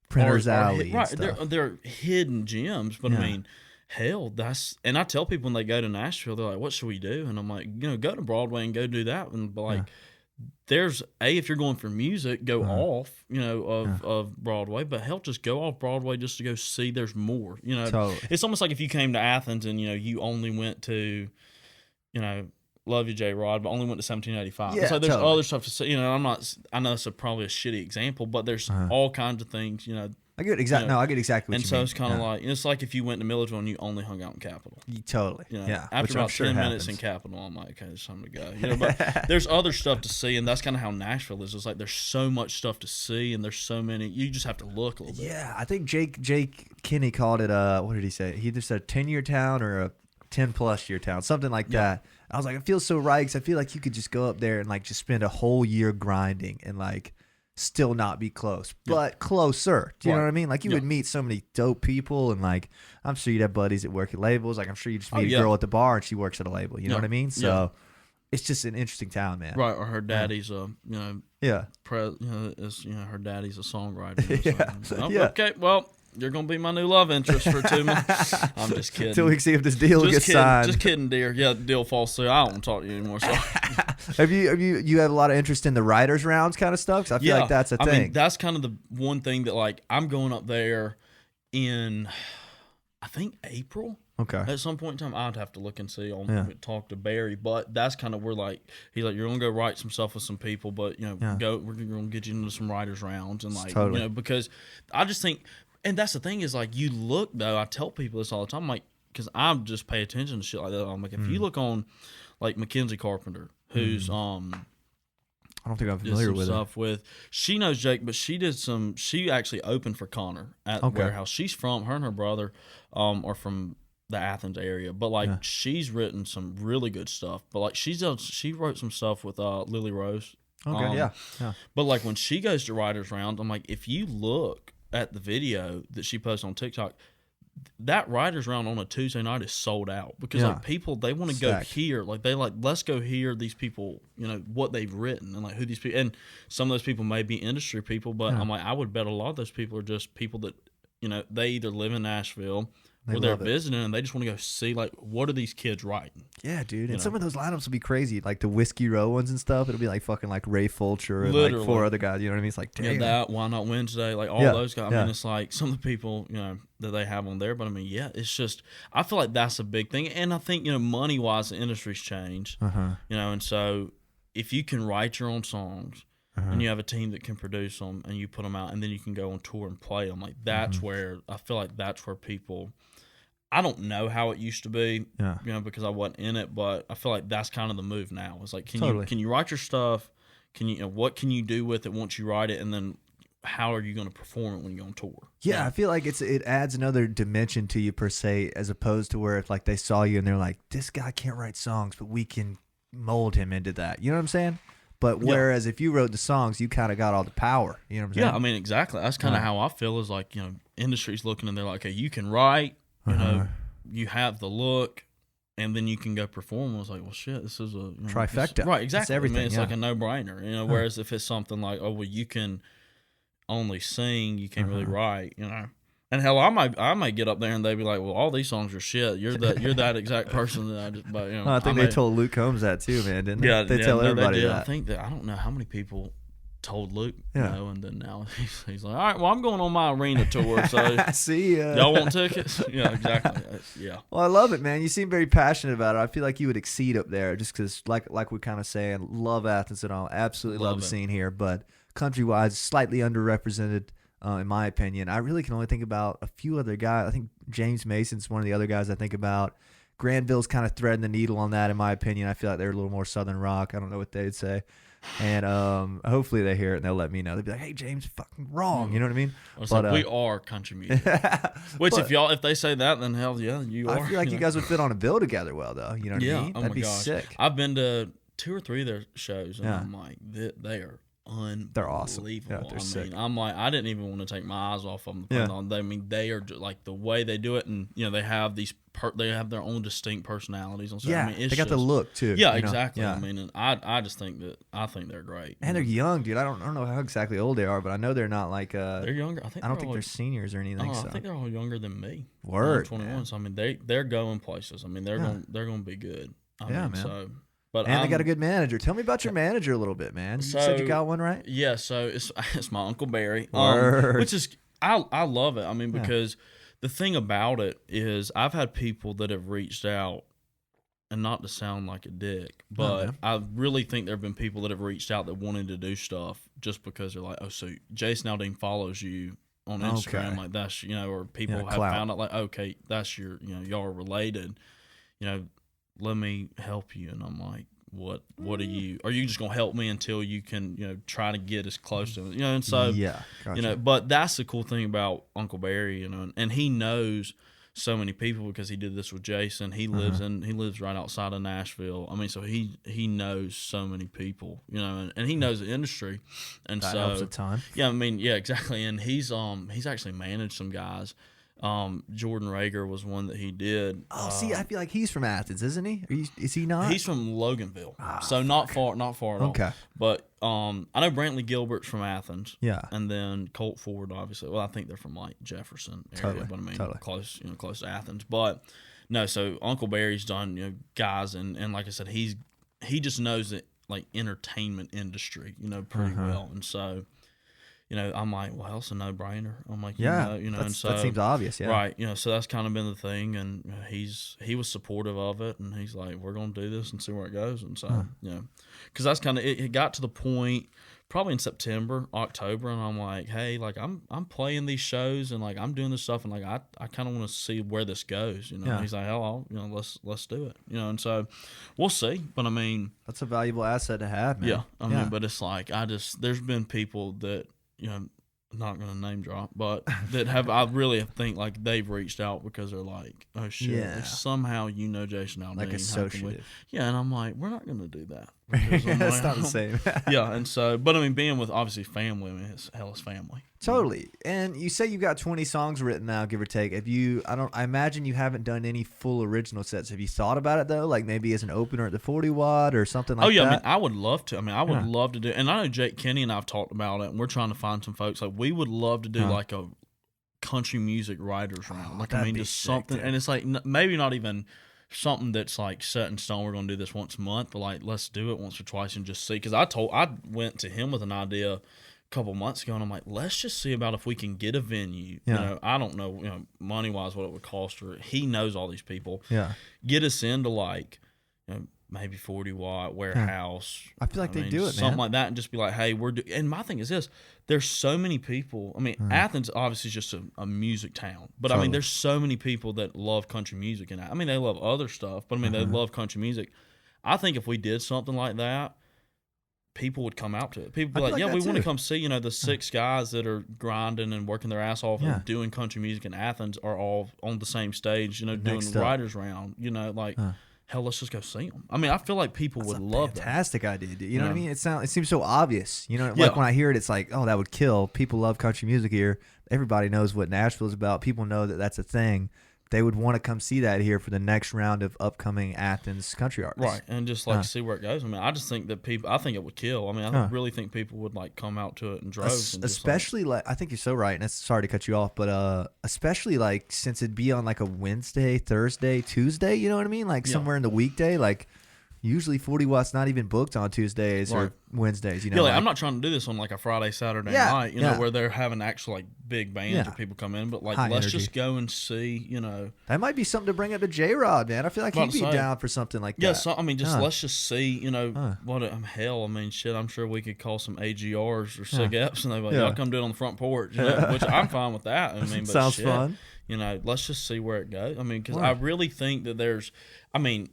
Printers Alley, right? And they're hidden gems, but I mean, hell, and I tell people when they go to Nashville, they're like, what should we do? And I'm like, go to Broadway and go do that. And but like, there's if you're going for music, go off, of Broadway, but hell, just go off Broadway just to go see. There's more, Totally. It's almost like if you came to Athens and you only went to love you, J. Rod, but only went to 1785. Yeah, so there's totally. other stuff to see. I know it's probably a shitty example, but there's all kinds of things, I get exactly. No, I get exactly what and you so mean. it's kind of like it's like if you went to Milledgeville and you only hung out in Capitol. Totally. After about 10 minutes in Capitol, I'm like, okay, it's time to go. But there's other stuff to see, and that's kind of how Nashville is. It's like there's so much stuff to see, and there's so many. You just have to look a little bit. Yeah, I think Jake Kinney called it what did he say? He either said a 10-year town or a 10+ year town, something like that. I was like, it feels so right because I feel like you could just go up there and like just spend a whole year grinding and like still not be close, but closer. Do you know what I mean? Like you would meet so many dope people, and like I'm sure you'd have buddies that work at labels. Like I'm sure you just meet a girl at the bar and she works at a label. You know what I mean? So it's just an interesting town, man. Right, or her daddy's her daddy's a songwriter. Okay, well, you're gonna be my new love interest for 2 months. I'm just kidding. Until we see if this deal gets signed. Just kidding, dear. Yeah, the deal falls through. I don't want to talk to you anymore. So. Have you have a lot of interest in the writers' rounds kind of stuff? Because I feel like that's a thing. I mean, that's kind of the one thing that like I'm going up there in, I think April. Okay. At some point in time, I'd have to look and see. Talk to Barry, but that's kind of where like he's like, you're gonna go write some stuff with some people, but we're gonna get you into some writers' rounds and like because I just think. And that's the thing is, like, you look, though, I tell people this all the time, like, because I just pay attention to shit like that. I'm like, if you look on, like, Mackenzie Carpenter, who's, I don't think I'm familiar with stuff with, she knows Jake, but she actually opened for Connor at the warehouse. She's from, her and her brother are from the Athens area, but, like, she's written some really good stuff. But, like, she wrote some stuff with Lily Rose. Okay, yeah. But, like, when she goes to Writers Round, I'm like, if you look at the video that she posts on TikTok, that writers round on a Tuesday night is sold out because like people, they want to go here, like they like, let's go hear these people, what they've written and like who these people, and some of those people may be industry people, but I'm like, I would bet a lot of those people are just people that they either live in Nashville or they're visiting and they just want to go see like what are these kids writing. Yeah, dude. And some of those lineups will be crazy, like the Whiskey Row ones and stuff. It'll be like fucking like Ray Fulcher and like 4 other guys. You know what I mean? It's like damn. That Why Not Wednesday, like all those guys. I mean, it's like some of the people that they have on there, but I mean, it's just I feel like that's a big thing, and I think money wise the industry's changed. And so if you can write your own songs. And you have a team that can produce them, and you put them out, and then you can go on tour and play them. Like that's where I feel like that's where people. I don't know how it used to be, because I wasn't in it, but I feel like that's kind of the move now. It's like, can you write your stuff? Can you what can you do with it once you write it, and then how are you going to perform it when you go on tour? Yeah, I feel like it adds another dimension to you per se, as opposed to where if like they saw you and they're like, this guy can't write songs, but we can mold him into that. You know what I'm saying? But whereas if you wrote the songs, you kind of got all the power. You know what I'm saying? Yeah, I mean, exactly. That's kind of how I feel is like, industry's looking and they're like, okay, you can write, you have the look, and then you can go perform. I was like, well, shit, this is a trifecta. Right, exactly. It's everything. I mean, it's like a no-brainer. Whereas if it's something like, oh, well, you can only sing, you can't really write, And hell, I might get up there and they'd be like, "Well, all these songs are shit. You're that exact person that I just." But I think they told Luke Combs that too, man. Didn't they? They tell everybody that. I think that I don't know how many people told Luke, and then now he's like, "All right, well, I'm going on my arena tour, so see ya. Y'all want tickets?" Yeah, exactly. Yeah. Well, I love it, man. You seem very passionate about it. I feel like you would exceed up there, just because, like we're kind of saying, love Athens and all. Absolutely love the scene here, but country-wise, slightly underrepresented. In my opinion, I really can only think about a few other guys. I think James Mason's one of the other guys I think about. Granville's kind of threading the needle on that, in my opinion. I feel like they're a little more Southern rock. I don't know what they'd say. And hopefully they hear it and they'll let me know. They'll be like, "Hey, James, fucking wrong." You know what I mean? But we are country music. Which, if they say that, then hell yeah, you are. I feel like you guys would fit on a bill together well, though. You know what I mean? That'd be sick. I've been to 2 or 3 of their shows, and I'm like, they are they're awesome. Yeah, they're sick. I'm like, I didn't even want to take my eyes off them. I mean, they are like the way they do it, and they have they have their own distinct personalities. And so, yeah, I mean, they got the look too. Yeah, exactly. I mean, and I just think they're great. And they're young, dude. I don't know how exactly old they are, but I know they're not like they're younger. I don't think they're seniors or anything. I think they're all younger than me. Word, 21. Man. So I mean, they're going places. I mean, they're going to be good. I mean, man. So. And they got a good manager. Tell me about your manager a little bit, man. You said you got one, right? Yeah, so it's my Uncle Barry, Word. Which is I love it. I mean, because the thing about it is I've had people that have reached out, and not to sound like a dick, but I really think there have been people that have reached out that wanted to do stuff just because they're like, oh, so Jason Aldean follows you on Instagram. Okay. Like that's, or people have clout. found out like, okay, that's y'all are related. Let me help you. And I'm like, what are you just gonna help me until you can try to get as close to it, and so gotcha. But that's the cool thing about Uncle Barry, and he knows so many people because he did this with Jason. He lives right outside of Nashville. I mean, so he knows so many people, and he knows the industry, and that so helps a ton. Yeah, I mean, yeah, exactly. And he's actually managed some guys. Jordan Rager was one that he did. Oh, see, I feel like he's from Athens, isn't he? Is he not? He's from Loganville, so not far at all. Okay. But I know Brantley Gilbert's from Athens. Yeah. And then Colt Ford, obviously. Well, I think they're from like Jefferson area, but I mean close to Athens. But no, so Uncle Barry's done guys, and like I said, he just knows that like entertainment industry pretty well, and so. I'm like, well, it's a no-brainer. I'm like, and so that seems obvious, yeah. Right, so that's kind of been the thing, and he was supportive of it, and he's like, we're gonna do this and see where it goes, and so because that's kind of it got to the point probably in September, October, and I'm like, hey, like I'm playing these shows and like I'm doing this stuff, and like I kind of want to see where this goes, He's like, hell, let's do it, and so we'll see, but I mean, that's a valuable asset to have, man. Yeah, I mean, but it's like there's been people that. I'm not going to name drop, but that I really think like they've reached out because they're like, oh shit, like somehow Jason Aldean. Like associative. Yeah, and I'm like, we're not going to do that. It's not the same. Yeah, and so, but I mean, being with obviously family, I mean, it's hell's family. Totally. And you say you've got 20 songs written now, give or take. I imagine you haven't done any full original sets. Have you thought about it though? Like maybe as an opener at the 40 watt or something like that? Oh yeah, I mean, I would love to. I mean, I would love to do, and I know Jake Kenny and I've talked about it, and we're trying to find some folks. Like we would love to do like a country music writers round. Like I mean, just something, and it's like maybe not even something that's like set in stone. We're going to do this once a month, but like let's do it once or twice and just see. Because I went to him with an idea couple months ago, and I'm like, let's just see about if we can get a venue. I don't know, money wise what it would cost, or he knows all these people. Get us into like, maybe 40 watt warehouse. I feel like they do it, something man. like that, and just be like, hey, and my thing is this: there's so many people. I mean, Athens obviously is just a music town, but I mean, there's so many people that love country music, and I mean, they love other stuff, but I mean, they love country music. I think if we did something like that, people would come out to it. People would be like, we want to come see, the 6 guys that are grinding and working their ass off and doing country music in Athens are all on the same stage, doing the writers round, hell, let's just go see them. I mean, I feel like people would love that. Fantastic idea, dude. You know what I mean? It seems so obvious. Like when I hear it, it's like, oh, that would kill. People love country music here. Everybody knows what Nashville is about. People know that that's a thing. They would want to come see that here for the next round of upcoming Athens country artists. Right, and just like see where it goes. I mean, I just think that I think it would kill. I mean, I really think people would like come out to it in droves. Especially I think you're so right, and sorry to cut you off, but especially like since it'd be on like a Wednesday, Thursday, Tuesday, you know what I mean? Like somewhere in the weekday, like usually 40 watts not even booked on Tuesdays or Wednesdays. Yeah, like, I'm not trying to do this on like a Friday, Saturday night, where they're having actual like big bands or people come in, but like let's just go and see, That might be something to bring up to J-Rod, man. I feel like he'd be down for something like that. Yeah, so I mean, let's just see, what hell. I mean, shit. I'm sure we could call some AGRs or Sig Eps, and they're like, y'all come do it on the front porch, which I'm fine with that. I mean, but sounds fun. Let's just see where it goes. I mean, because I really think that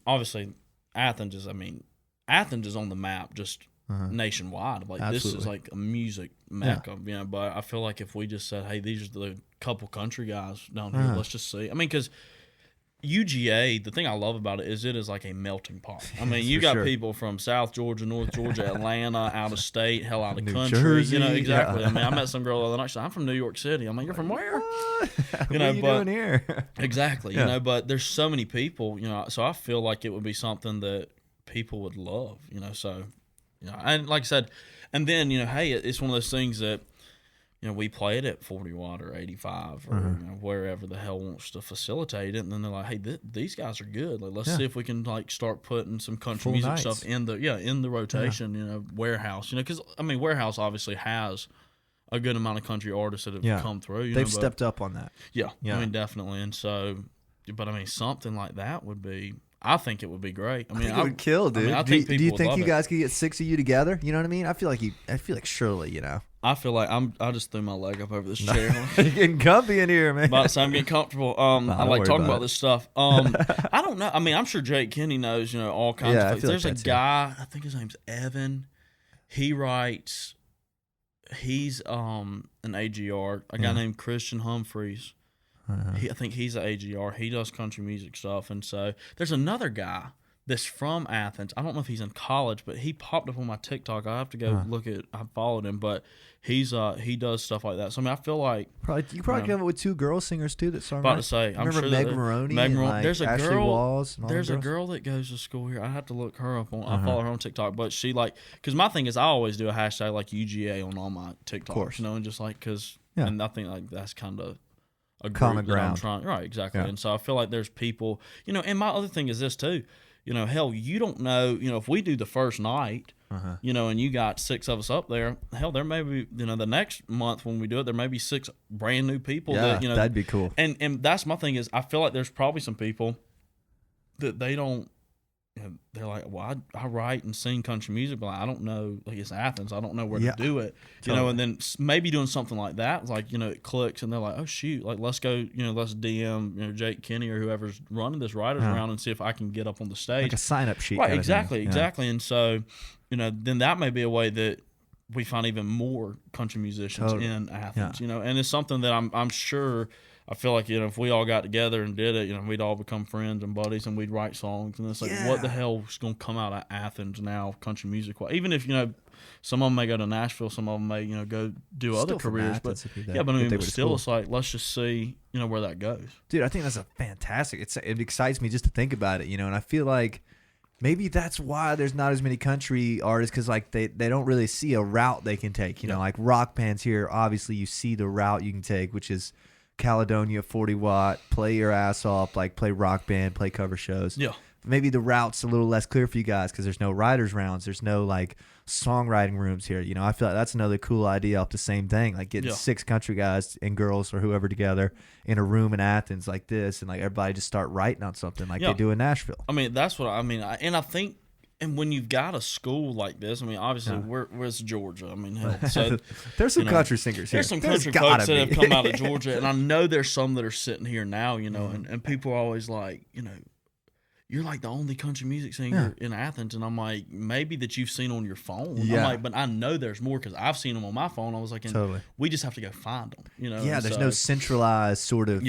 obviously. Athens is on the map just nationwide. Like Absolutely. This is like a music mecca, but I feel like if we just said, hey, these are the couple country guys down here, let's just see. I mean, because UGA, the thing I love about it is like a melting pot. I mean, you got people from South Georgia, North Georgia, Atlanta, out of state, hell, out of country. Jersey, exactly. I mean, I met some girl the other night. She said, I'm from New York City. I'm like, you're from where? What are you doing here? Exactly. But there's so many people. So I feel like it would be something that people would love. So, and like I said, and then hey, it's one of those things that. We play it at 40 watt or 85 or wherever the hell wants to facilitate it, and then they're like, "Hey, these guys are good. Like, let's see if we can like start putting some country Full music nights. stuff in the rotation." Warehouse. Because Warehouse obviously has a good amount of country artists that have come through. They've stepped up on that. Yeah, I mean, definitely. And so, but I mean, something like that would be. I think it would be great. I mean, it would kill, dude. I think do you think you guys could get 6 of you together? You know what I mean? I feel like surely, I feel like I just threw my leg up over this chair. You're getting comfy in here, man. So I'm getting comfortable. I like talking about this stuff. I don't know. I mean, I'm sure Jake Kenny knows, all kinds of things. There's a guy, I think his name's Evan. He writes, he's an AGR, a guy named Christian Humphreys. I think he's an AGR. He does country music stuff. And so there's another guy that's from Athens. I don't know if he's in college, but he popped up on my TikTok. I have to go look at. I followed him, but he does stuff like that. So I mean, I feel like you probably came up with 2 girl singers too that song. About to say, I'm sure Meg Maroney. There's a Ashley girl. Walls There's a girl that goes to school here. I have to look her up on. I follow her on TikTok, but she because my thing is I always do a hashtag like UGA on all my TikToks, of course. and just because and I think like that's kind of a common ground. I'm trying, right, exactly. And so I feel like there's people, and my other thing is this too. Hell, you don't know, if we do the first night, and you got 6 of us up there, hell, there may be, the next month when we do it, there may be 6 brand new people. Yeah, that, that'd be cool. And that's my thing is I feel like there's probably some people that they don't, they're like, well, I write and sing country music, but I don't know, like it's Athens, I don't know where to do it, and then maybe doing something like that, like, it clicks and they're like, oh shoot, like let's go, let's DM, Jake Kenny or whoever's running this writers round and see if I can get up on the stage. Like a sign-up sheet. Right, exactly. And so, then that may be a way that we find even more country musicians in Athens, and it's something that I'm sure, I feel like, if we all got together and did it, we'd all become friends and buddies and we'd write songs. And it's like, what the hell is going to come out of Athens now, country music? Even if, some of them may go to Nashville, some of them may, go do other careers. But still, it's like, let's just see, where that goes. Dude, I think that's a fantastic, it excites me just to think about it, and I feel like maybe that's why there's not as many country artists, because like they don't really see a route they can take, like rock bands here, obviously you see the route you can take, which is Caledonia, 40 watt, play your ass off, like play rock band, play cover shows. Yeah. Maybe the route's a little less clear for you guys because there's no writers rounds. There's no like songwriting rooms here. I feel like that's another cool idea off the same thing. Like getting 6 country guys and girls or whoever together in a room in Athens like this, and like everybody just start writing on something like they do in Nashville. I mean, that's what I mean. And I think, and when you've got a school like this, I mean, obviously, where's Georgia? I mean, hell, so there's some country singers here. There's some country folks that have come out of Georgia, and I know there's some that are sitting here now, and people are always like, you're like the only country music singer in Athens, and I'm like, maybe that you've seen on your phone. I'm like, but I know there's more because I've seen them on my phone. I was like, we just have to go find them, Yeah, there's no centralized sort of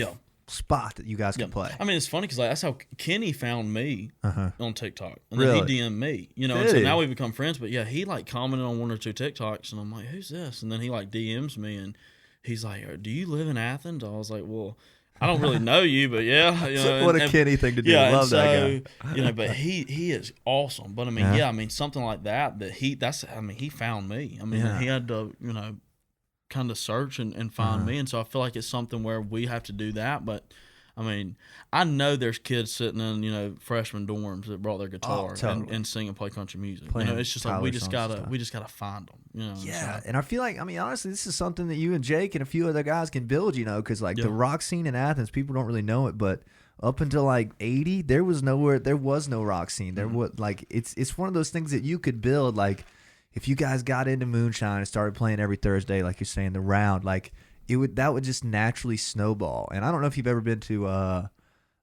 spot that you guys can play. I mean, it's funny because like that's how Kenny found me on TikTok, and really? then he DM'd me, and so now we've become friends. But yeah, he like commented on 1 or 2 TikToks, and I'm like, who's this? And then he like DMs me, and he's like, do you live in Athens? I was like, well, I don't really know you, but yeah, what a Kenny thing to do. Yeah, love that guy. But he is awesome. But I mean, I mean something like that he found me. I mean, he had to kind of search and find me, and so I feel like it's something where we have to do that. But I mean, I know there's kids sitting in freshman dorms that brought their guitar and sing and play country music. It's just like we just gotta find them. And I feel like, I mean, honestly, this is something that you and Jake and a few other guys can build. Because like the rock scene in Athens, people don't really know it, but up until like 80, there was no rock scene. There was like it's one of those things that you could build. Like if you guys got into moonshine and started playing every Thursday, like you're saying, the round, like that would just naturally snowball. And I don't know if you've ever been to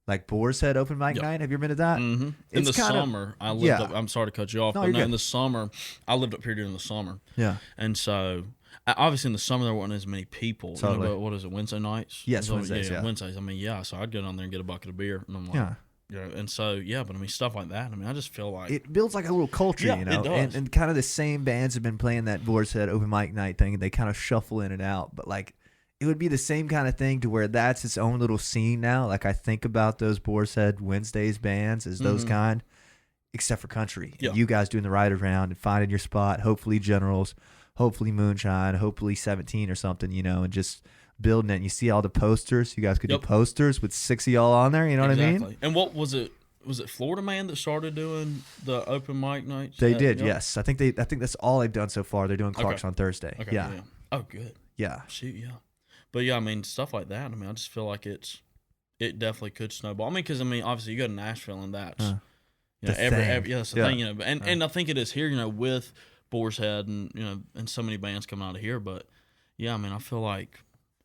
like Boar's Head open mic night. Have you ever been to that? Mm-hmm. In the summer, I lived up. I'm sorry to cut you off, but in the summer, I lived up here during the summer. Yeah, and so obviously in the summer there weren't as many people. Totally. But what is it? Wednesday nights? Yes, Wednesdays. Yeah, Wednesdays. I mean, so I'd go down there and get a bucket of beer, and I'm like, and so but I mean stuff like that. I mean, I just feel like it builds like a little culture, it does. And kind of the same bands have been playing that Boar's Head open mic night thing, and they kind of shuffle in and out, but like. It would be the same kind of thing to where that's its own little scene now. Like I think about those Boar's Head Wednesdays bands as those kind, except for country. Yeah. You guys doing the ride around and finding your spot, hopefully Generals, hopefully Moonshine, hopefully 17 or something, and just building it. And you see all the posters. You guys could do posters with 6 of y'all on there. You know what I mean? And what was it? Was it Florida Man that started doing the open mic nights? They did, yes. I think that's all they've done so far. They're doing Clark's on Thursday. Okay, yeah. Oh, good. Yeah. Shoot, yeah. But yeah, I mean, stuff like that. I mean, I just feel like it definitely could snowball. I mean, because I mean, obviously you go to Nashville and that's that's the thing. And I think it is here. With Boar's Head and and so many bands coming out of here. But yeah, I mean, I feel like,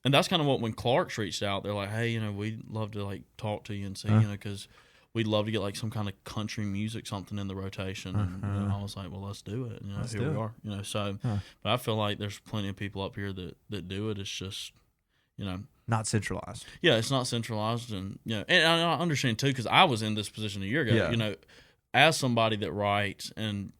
and that's kind of what when Clark's reached out, they're like, hey, we'd love to like talk to you and see, because we'd love to get like some kind of country music, something in the rotation. And I was like, well, let's do it. Here we are. So, but I feel like there's plenty of people up here that do it. It's just, not centralized. Yeah, it's not centralized, and and I understand too, because I was in this position a year ago. Yeah. As somebody that writes and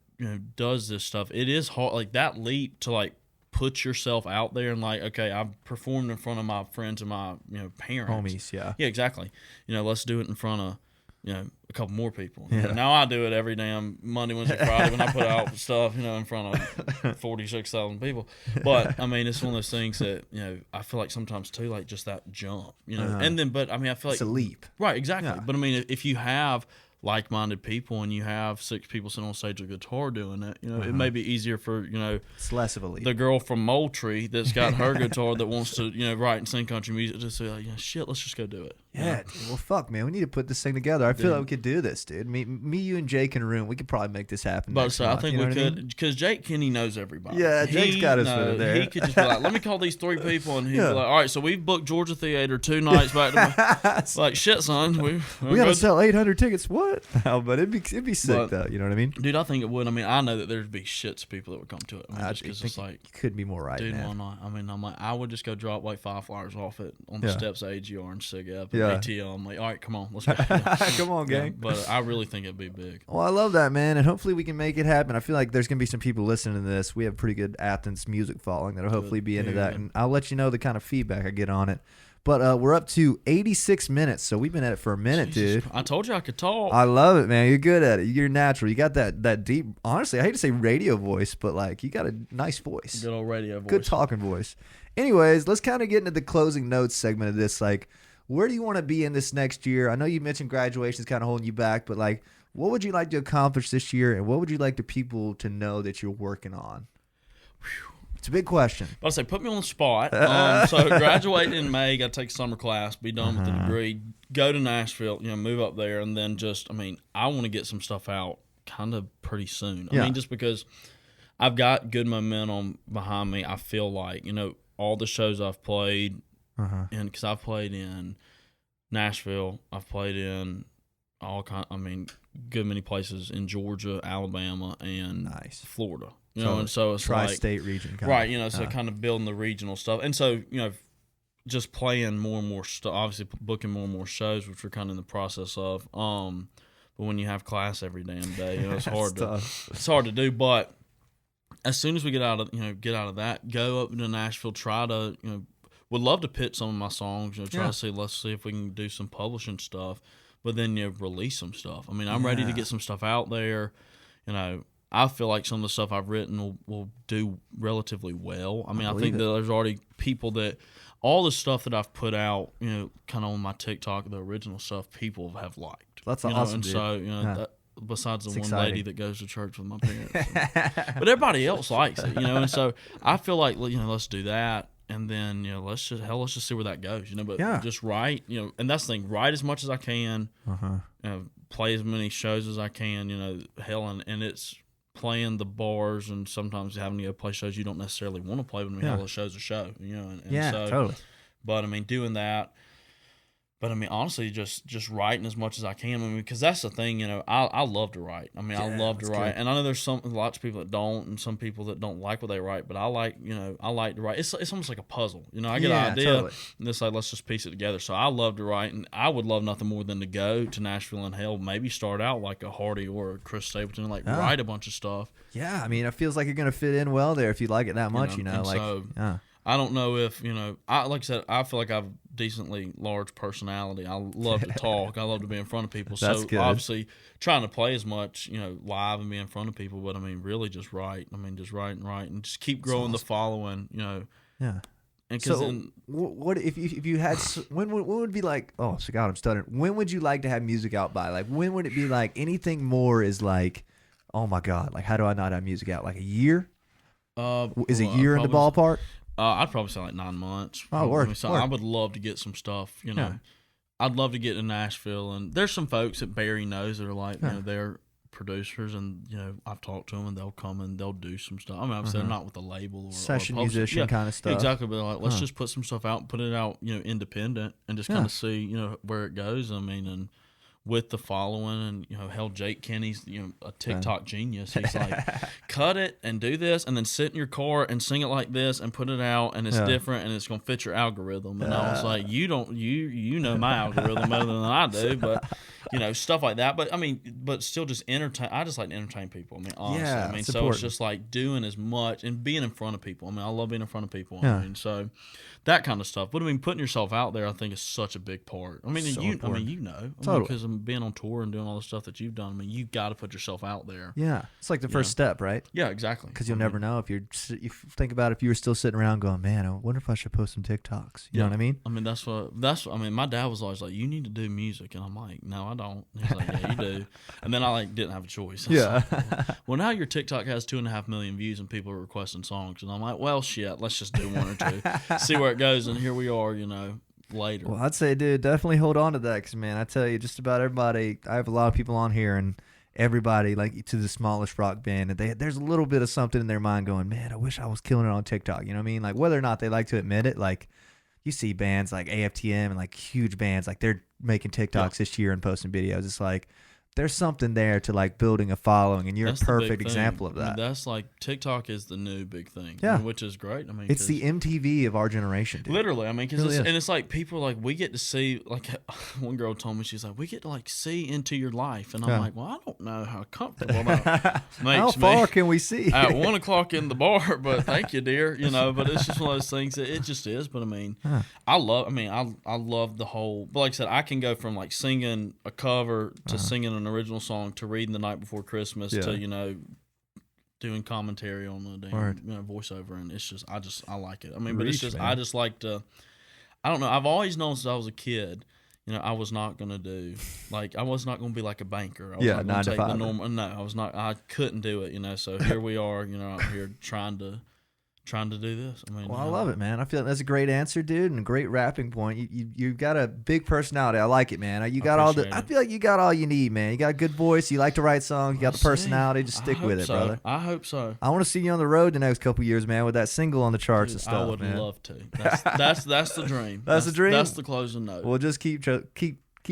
does this stuff, it is hard. Like that leap to like put yourself out there and like, okay, I've performed in front of my friends and my parents, Homies. Yeah, exactly. Let's do it in front of a couple more people. Yeah. Now I do it every damn Monday, Wednesday, Friday when I put out stuff, in front of 46,000 people. But I mean, it's one of those things that I feel like sometimes too, like just that jump, and then, but I mean, I feel like it's a leap, right? Exactly. Yeah. But I mean, if you have like-minded people and you have 6 people sitting on stage with a guitar doing it, it may be easier for it's less of a leap. The girl from Moultrie that's got her guitar that wants to write and sing country music to say like, shit, let's just go do it. Yeah, dude, well, fuck, man, we need to put this thing together. I feel like we could do this, dude. Me, you, and Jake in a room, we could probably make this happen. But so month, I think we could, because Jake Kenny knows everybody. Yeah, Jake's got us for there. He could just be like, let me call these 3 people, and he'd be like, all right, so we've booked Georgia Theater 2 nights back to like, shit, son, we got to sell 800 tickets. What? No, but it'd be sick though. You know what I mean? Dude, I think it would. I mean, I know that there'd be shits of people that would come to it. I mean, just because it's like, you couldn't be more right, dude, man. why not? I mean, I'm like, I would just go drop like 5 flyers off it on the steps of AGR and SIGAP and ATL. I'm like, all right, come on, let's go. Come on, gang. But I really think it'd be big. Well, I love that, man, and hopefully we can make it happen. I feel like there's gonna be some people listening to this. We have a pretty good Athens music following that'll hopefully be into that, and I'll let you know the kind of feedback I get on it. But we're up to 86 minutes, so we've been at it for a minute, dude. I told you I could talk. I love it, man. You're good at it. You're natural. You got that deep, honestly, I hate to say radio voice, but like you got a nice voice. Good old radio voice. Good talking voice. Anyways, let's kind of get into the closing notes segment of this. Like, where do you want to be in this next year? I know you mentioned graduation is kind of holding you back, but like, what would you like to accomplish this year, and what would you like the people to know that you're working on? It's a big question. I'll say, put me on the spot. So graduate in May, got to take a summer class, be done with the degree, go to Nashville, move up there, and then just, I mean, I want to get some stuff out kind of pretty soon. I mean, just because I've got good momentum behind me. I feel like, all the shows I've played, and because I've played in Nashville, I've played in good many places in Georgia, Alabama, and Florida. And so it's tri-state region, so kind of building the regional stuff, and so just playing more and more stuff. Obviously, booking more and more shows, which we're kind of in the process of. But when you have class every damn day, it's hard it's hard to do. But as soon as we get out of that, go up to Nashville, try to would love to pitch some of my songs. Try to see, let's see if we can do some publishing stuff. But then release some stuff. I mean, I'm ready to get some stuff out there. I feel like some of the stuff I've written will do relatively well. I mean, I think that there's already people that all the stuff that I've put out, kind of on my TikTok, the original stuff, people have liked. That's awesome. And dude. so, that, besides the it's one lady that goes to church with my parents, but everybody else likes it, And so I feel like let's do that. And then let's just see where that goes, But just write, and that's the thing. Write as much as I can, play as many shows as I can, and it's playing the bars and sometimes having to go play shows you don't necessarily want to play. But a show's a show, And so, totally. But I mean, doing that. But I mean, honestly, just writing as much as I can. I mean, because that's the thing, I love to write. I mean, I love to write, and I know there's lots of people that don't, and some people that don't like what they write. But I like, I like to write. It's almost like a puzzle, I get an idea, totally. and it's like let's just piece it together. So I love to write, and I would love nothing more than to go to Nashville and maybe start out like a Hardy or a Chris Stapleton, and write a bunch of stuff. Yeah, I mean, it feels like you're gonna fit in well there if you like it that much, I don't know if, I like I said, I feel like I've decently large personality. I love to talk. I love to be in front of people. That's so good. Obviously trying to play as much, live and be in front of people. But I mean, really just write. I mean, just write and just keep growing the following, Yeah. And so what if you had, when would be like, oh, so God, I'm stuttering. When would you like to have music out by? Like, when would it be like anything more is like, oh my God, like how do I not have music out? Like a year? Is a year in the ballpark? I'd probably say like 9 months. Oh, word. I would love to get some stuff, I'd love to get to Nashville, and there's some folks that Barry knows that are like, they're producers, and I've talked to them, and they'll come and they'll do some stuff. I mean, obviously they're not with a label or session or musician kind of stuff. Exactly, but like let's just put some stuff out, put it out, independent, and just kind of see where it goes. I mean, and with the following, and hell, Jake Kenny's a TikTok genius. He's like, cut it and do this, and then sit in your car and sing it like this and put it out, and it's different, and it's gonna fit your algorithm. And I was like, you know my algorithm better than I do, but stuff like that. But I mean, but still just entertain. I just like to entertain people. I mean, honestly, I mean, so it's just like doing as much and being in front of people. I mean, I love being in front of people. I mean, so that kind of stuff. But I mean, putting yourself out there, I think, is such a big part. I mean, So important. because I'm being on tour and doing all the stuff that you've done. I mean, you got to put yourself out there. Yeah, it's like the first step, right? Yeah, exactly. Because you'll never know if you think about it, if you were still sitting around going, man, I wonder if I should post some TikToks. You know what I mean? I mean, that's what. I mean, my dad was always like, you need to do music, and I'm like, no, I don't. He's like, yeah, you do. And then I didn't have a choice. Yeah. Well, now your TikTok has 2.5 million views, and people are requesting songs, and I'm like, well, shit, let's just do one or two, see where it goes, and here we are, later. Well, I'd say, dude, definitely hold on to that, because, man, I tell you, just about everybody, I have a lot of people on here, and everybody, like to the smallest rock band, and there's a little bit of something in their mind going, man, I wish I was killing it on TikTok. You know what I mean? Like, whether or not they like to admit it, like, you see bands like AFTM and like huge bands, like they're making TikToks this year and posting videos. It's like, there's something there to like building a following, and you're a perfect example of that. I mean, that's like TikTok is the new big thing, which is great. I mean, it's the MTV of our generation, dude. Literally. I mean, because it's like people are like, we get to see, like one girl told me, she's like, we get to like see into your life, and I'm like, well, I don't know how comfortable that makes me. How far can we see at 1:00 in the bar? But thank you, dear. But it's just one of those things that it just is. But I mean, I love the whole. But like I said, I can go from like singing a cover to singing an original song to reading The Night Before Christmas to doing commentary on the damn voiceover, and it's just I like it. I mean, but it's just I just like to. I don't know. I've always known since I was a kid. I was not gonna do I was not gonna be like a banker. I was not gonna take the normal. No, I was not. I couldn't do it. So here we are. Out here trying to do this. I mean, I love it, man. I feel that's a great answer, dude, and a great wrapping point. You've got a big personality. I like it, man. You got all the. I feel like you got all you need, man. You got a good voice. You like to write songs. You got the personality. Just stick with it, brother. I hope so. I want to see you on the road the next couple years, man, with that single on the charts and stuff. I would love to. That's the dream. That's the dream. That's the closing note. We'll just keep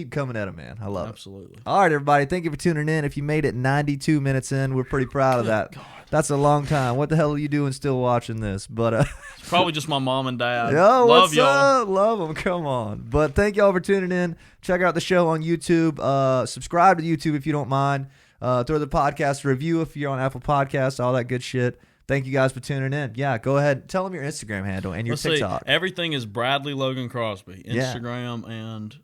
coming at it, man. I love it. Absolutely. All right, everybody. Thank you for tuning in. If you made it 92 minutes in, we're pretty proud of that. God. That's a long time. What the hell are you doing still watching this? But it's probably just my mom and dad. Yo, love y'all. Up? Love them. Come on. But thank y'all for tuning in. Check out the show on YouTube. Subscribe to YouTube if you don't mind. Throw the podcast a review if you're on Apple Podcasts, all that good shit. Thank you guys for tuning in. Yeah, go ahead. Tell them your Instagram handle and your TikTok. Everything is Bradley Logan Crosby. Instagram and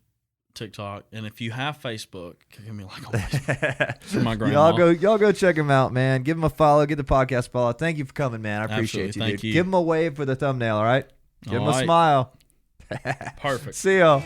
TikTok, and if you have Facebook, give me a like on Facebook. For my grandma. Y'all go check him out, man. Give him a follow. Give the podcast a follow. Thank you for coming, man. I appreciate you, dude. Thank you. Give him a wave for the thumbnail, all right? Give him a smile. Perfect. See y'all.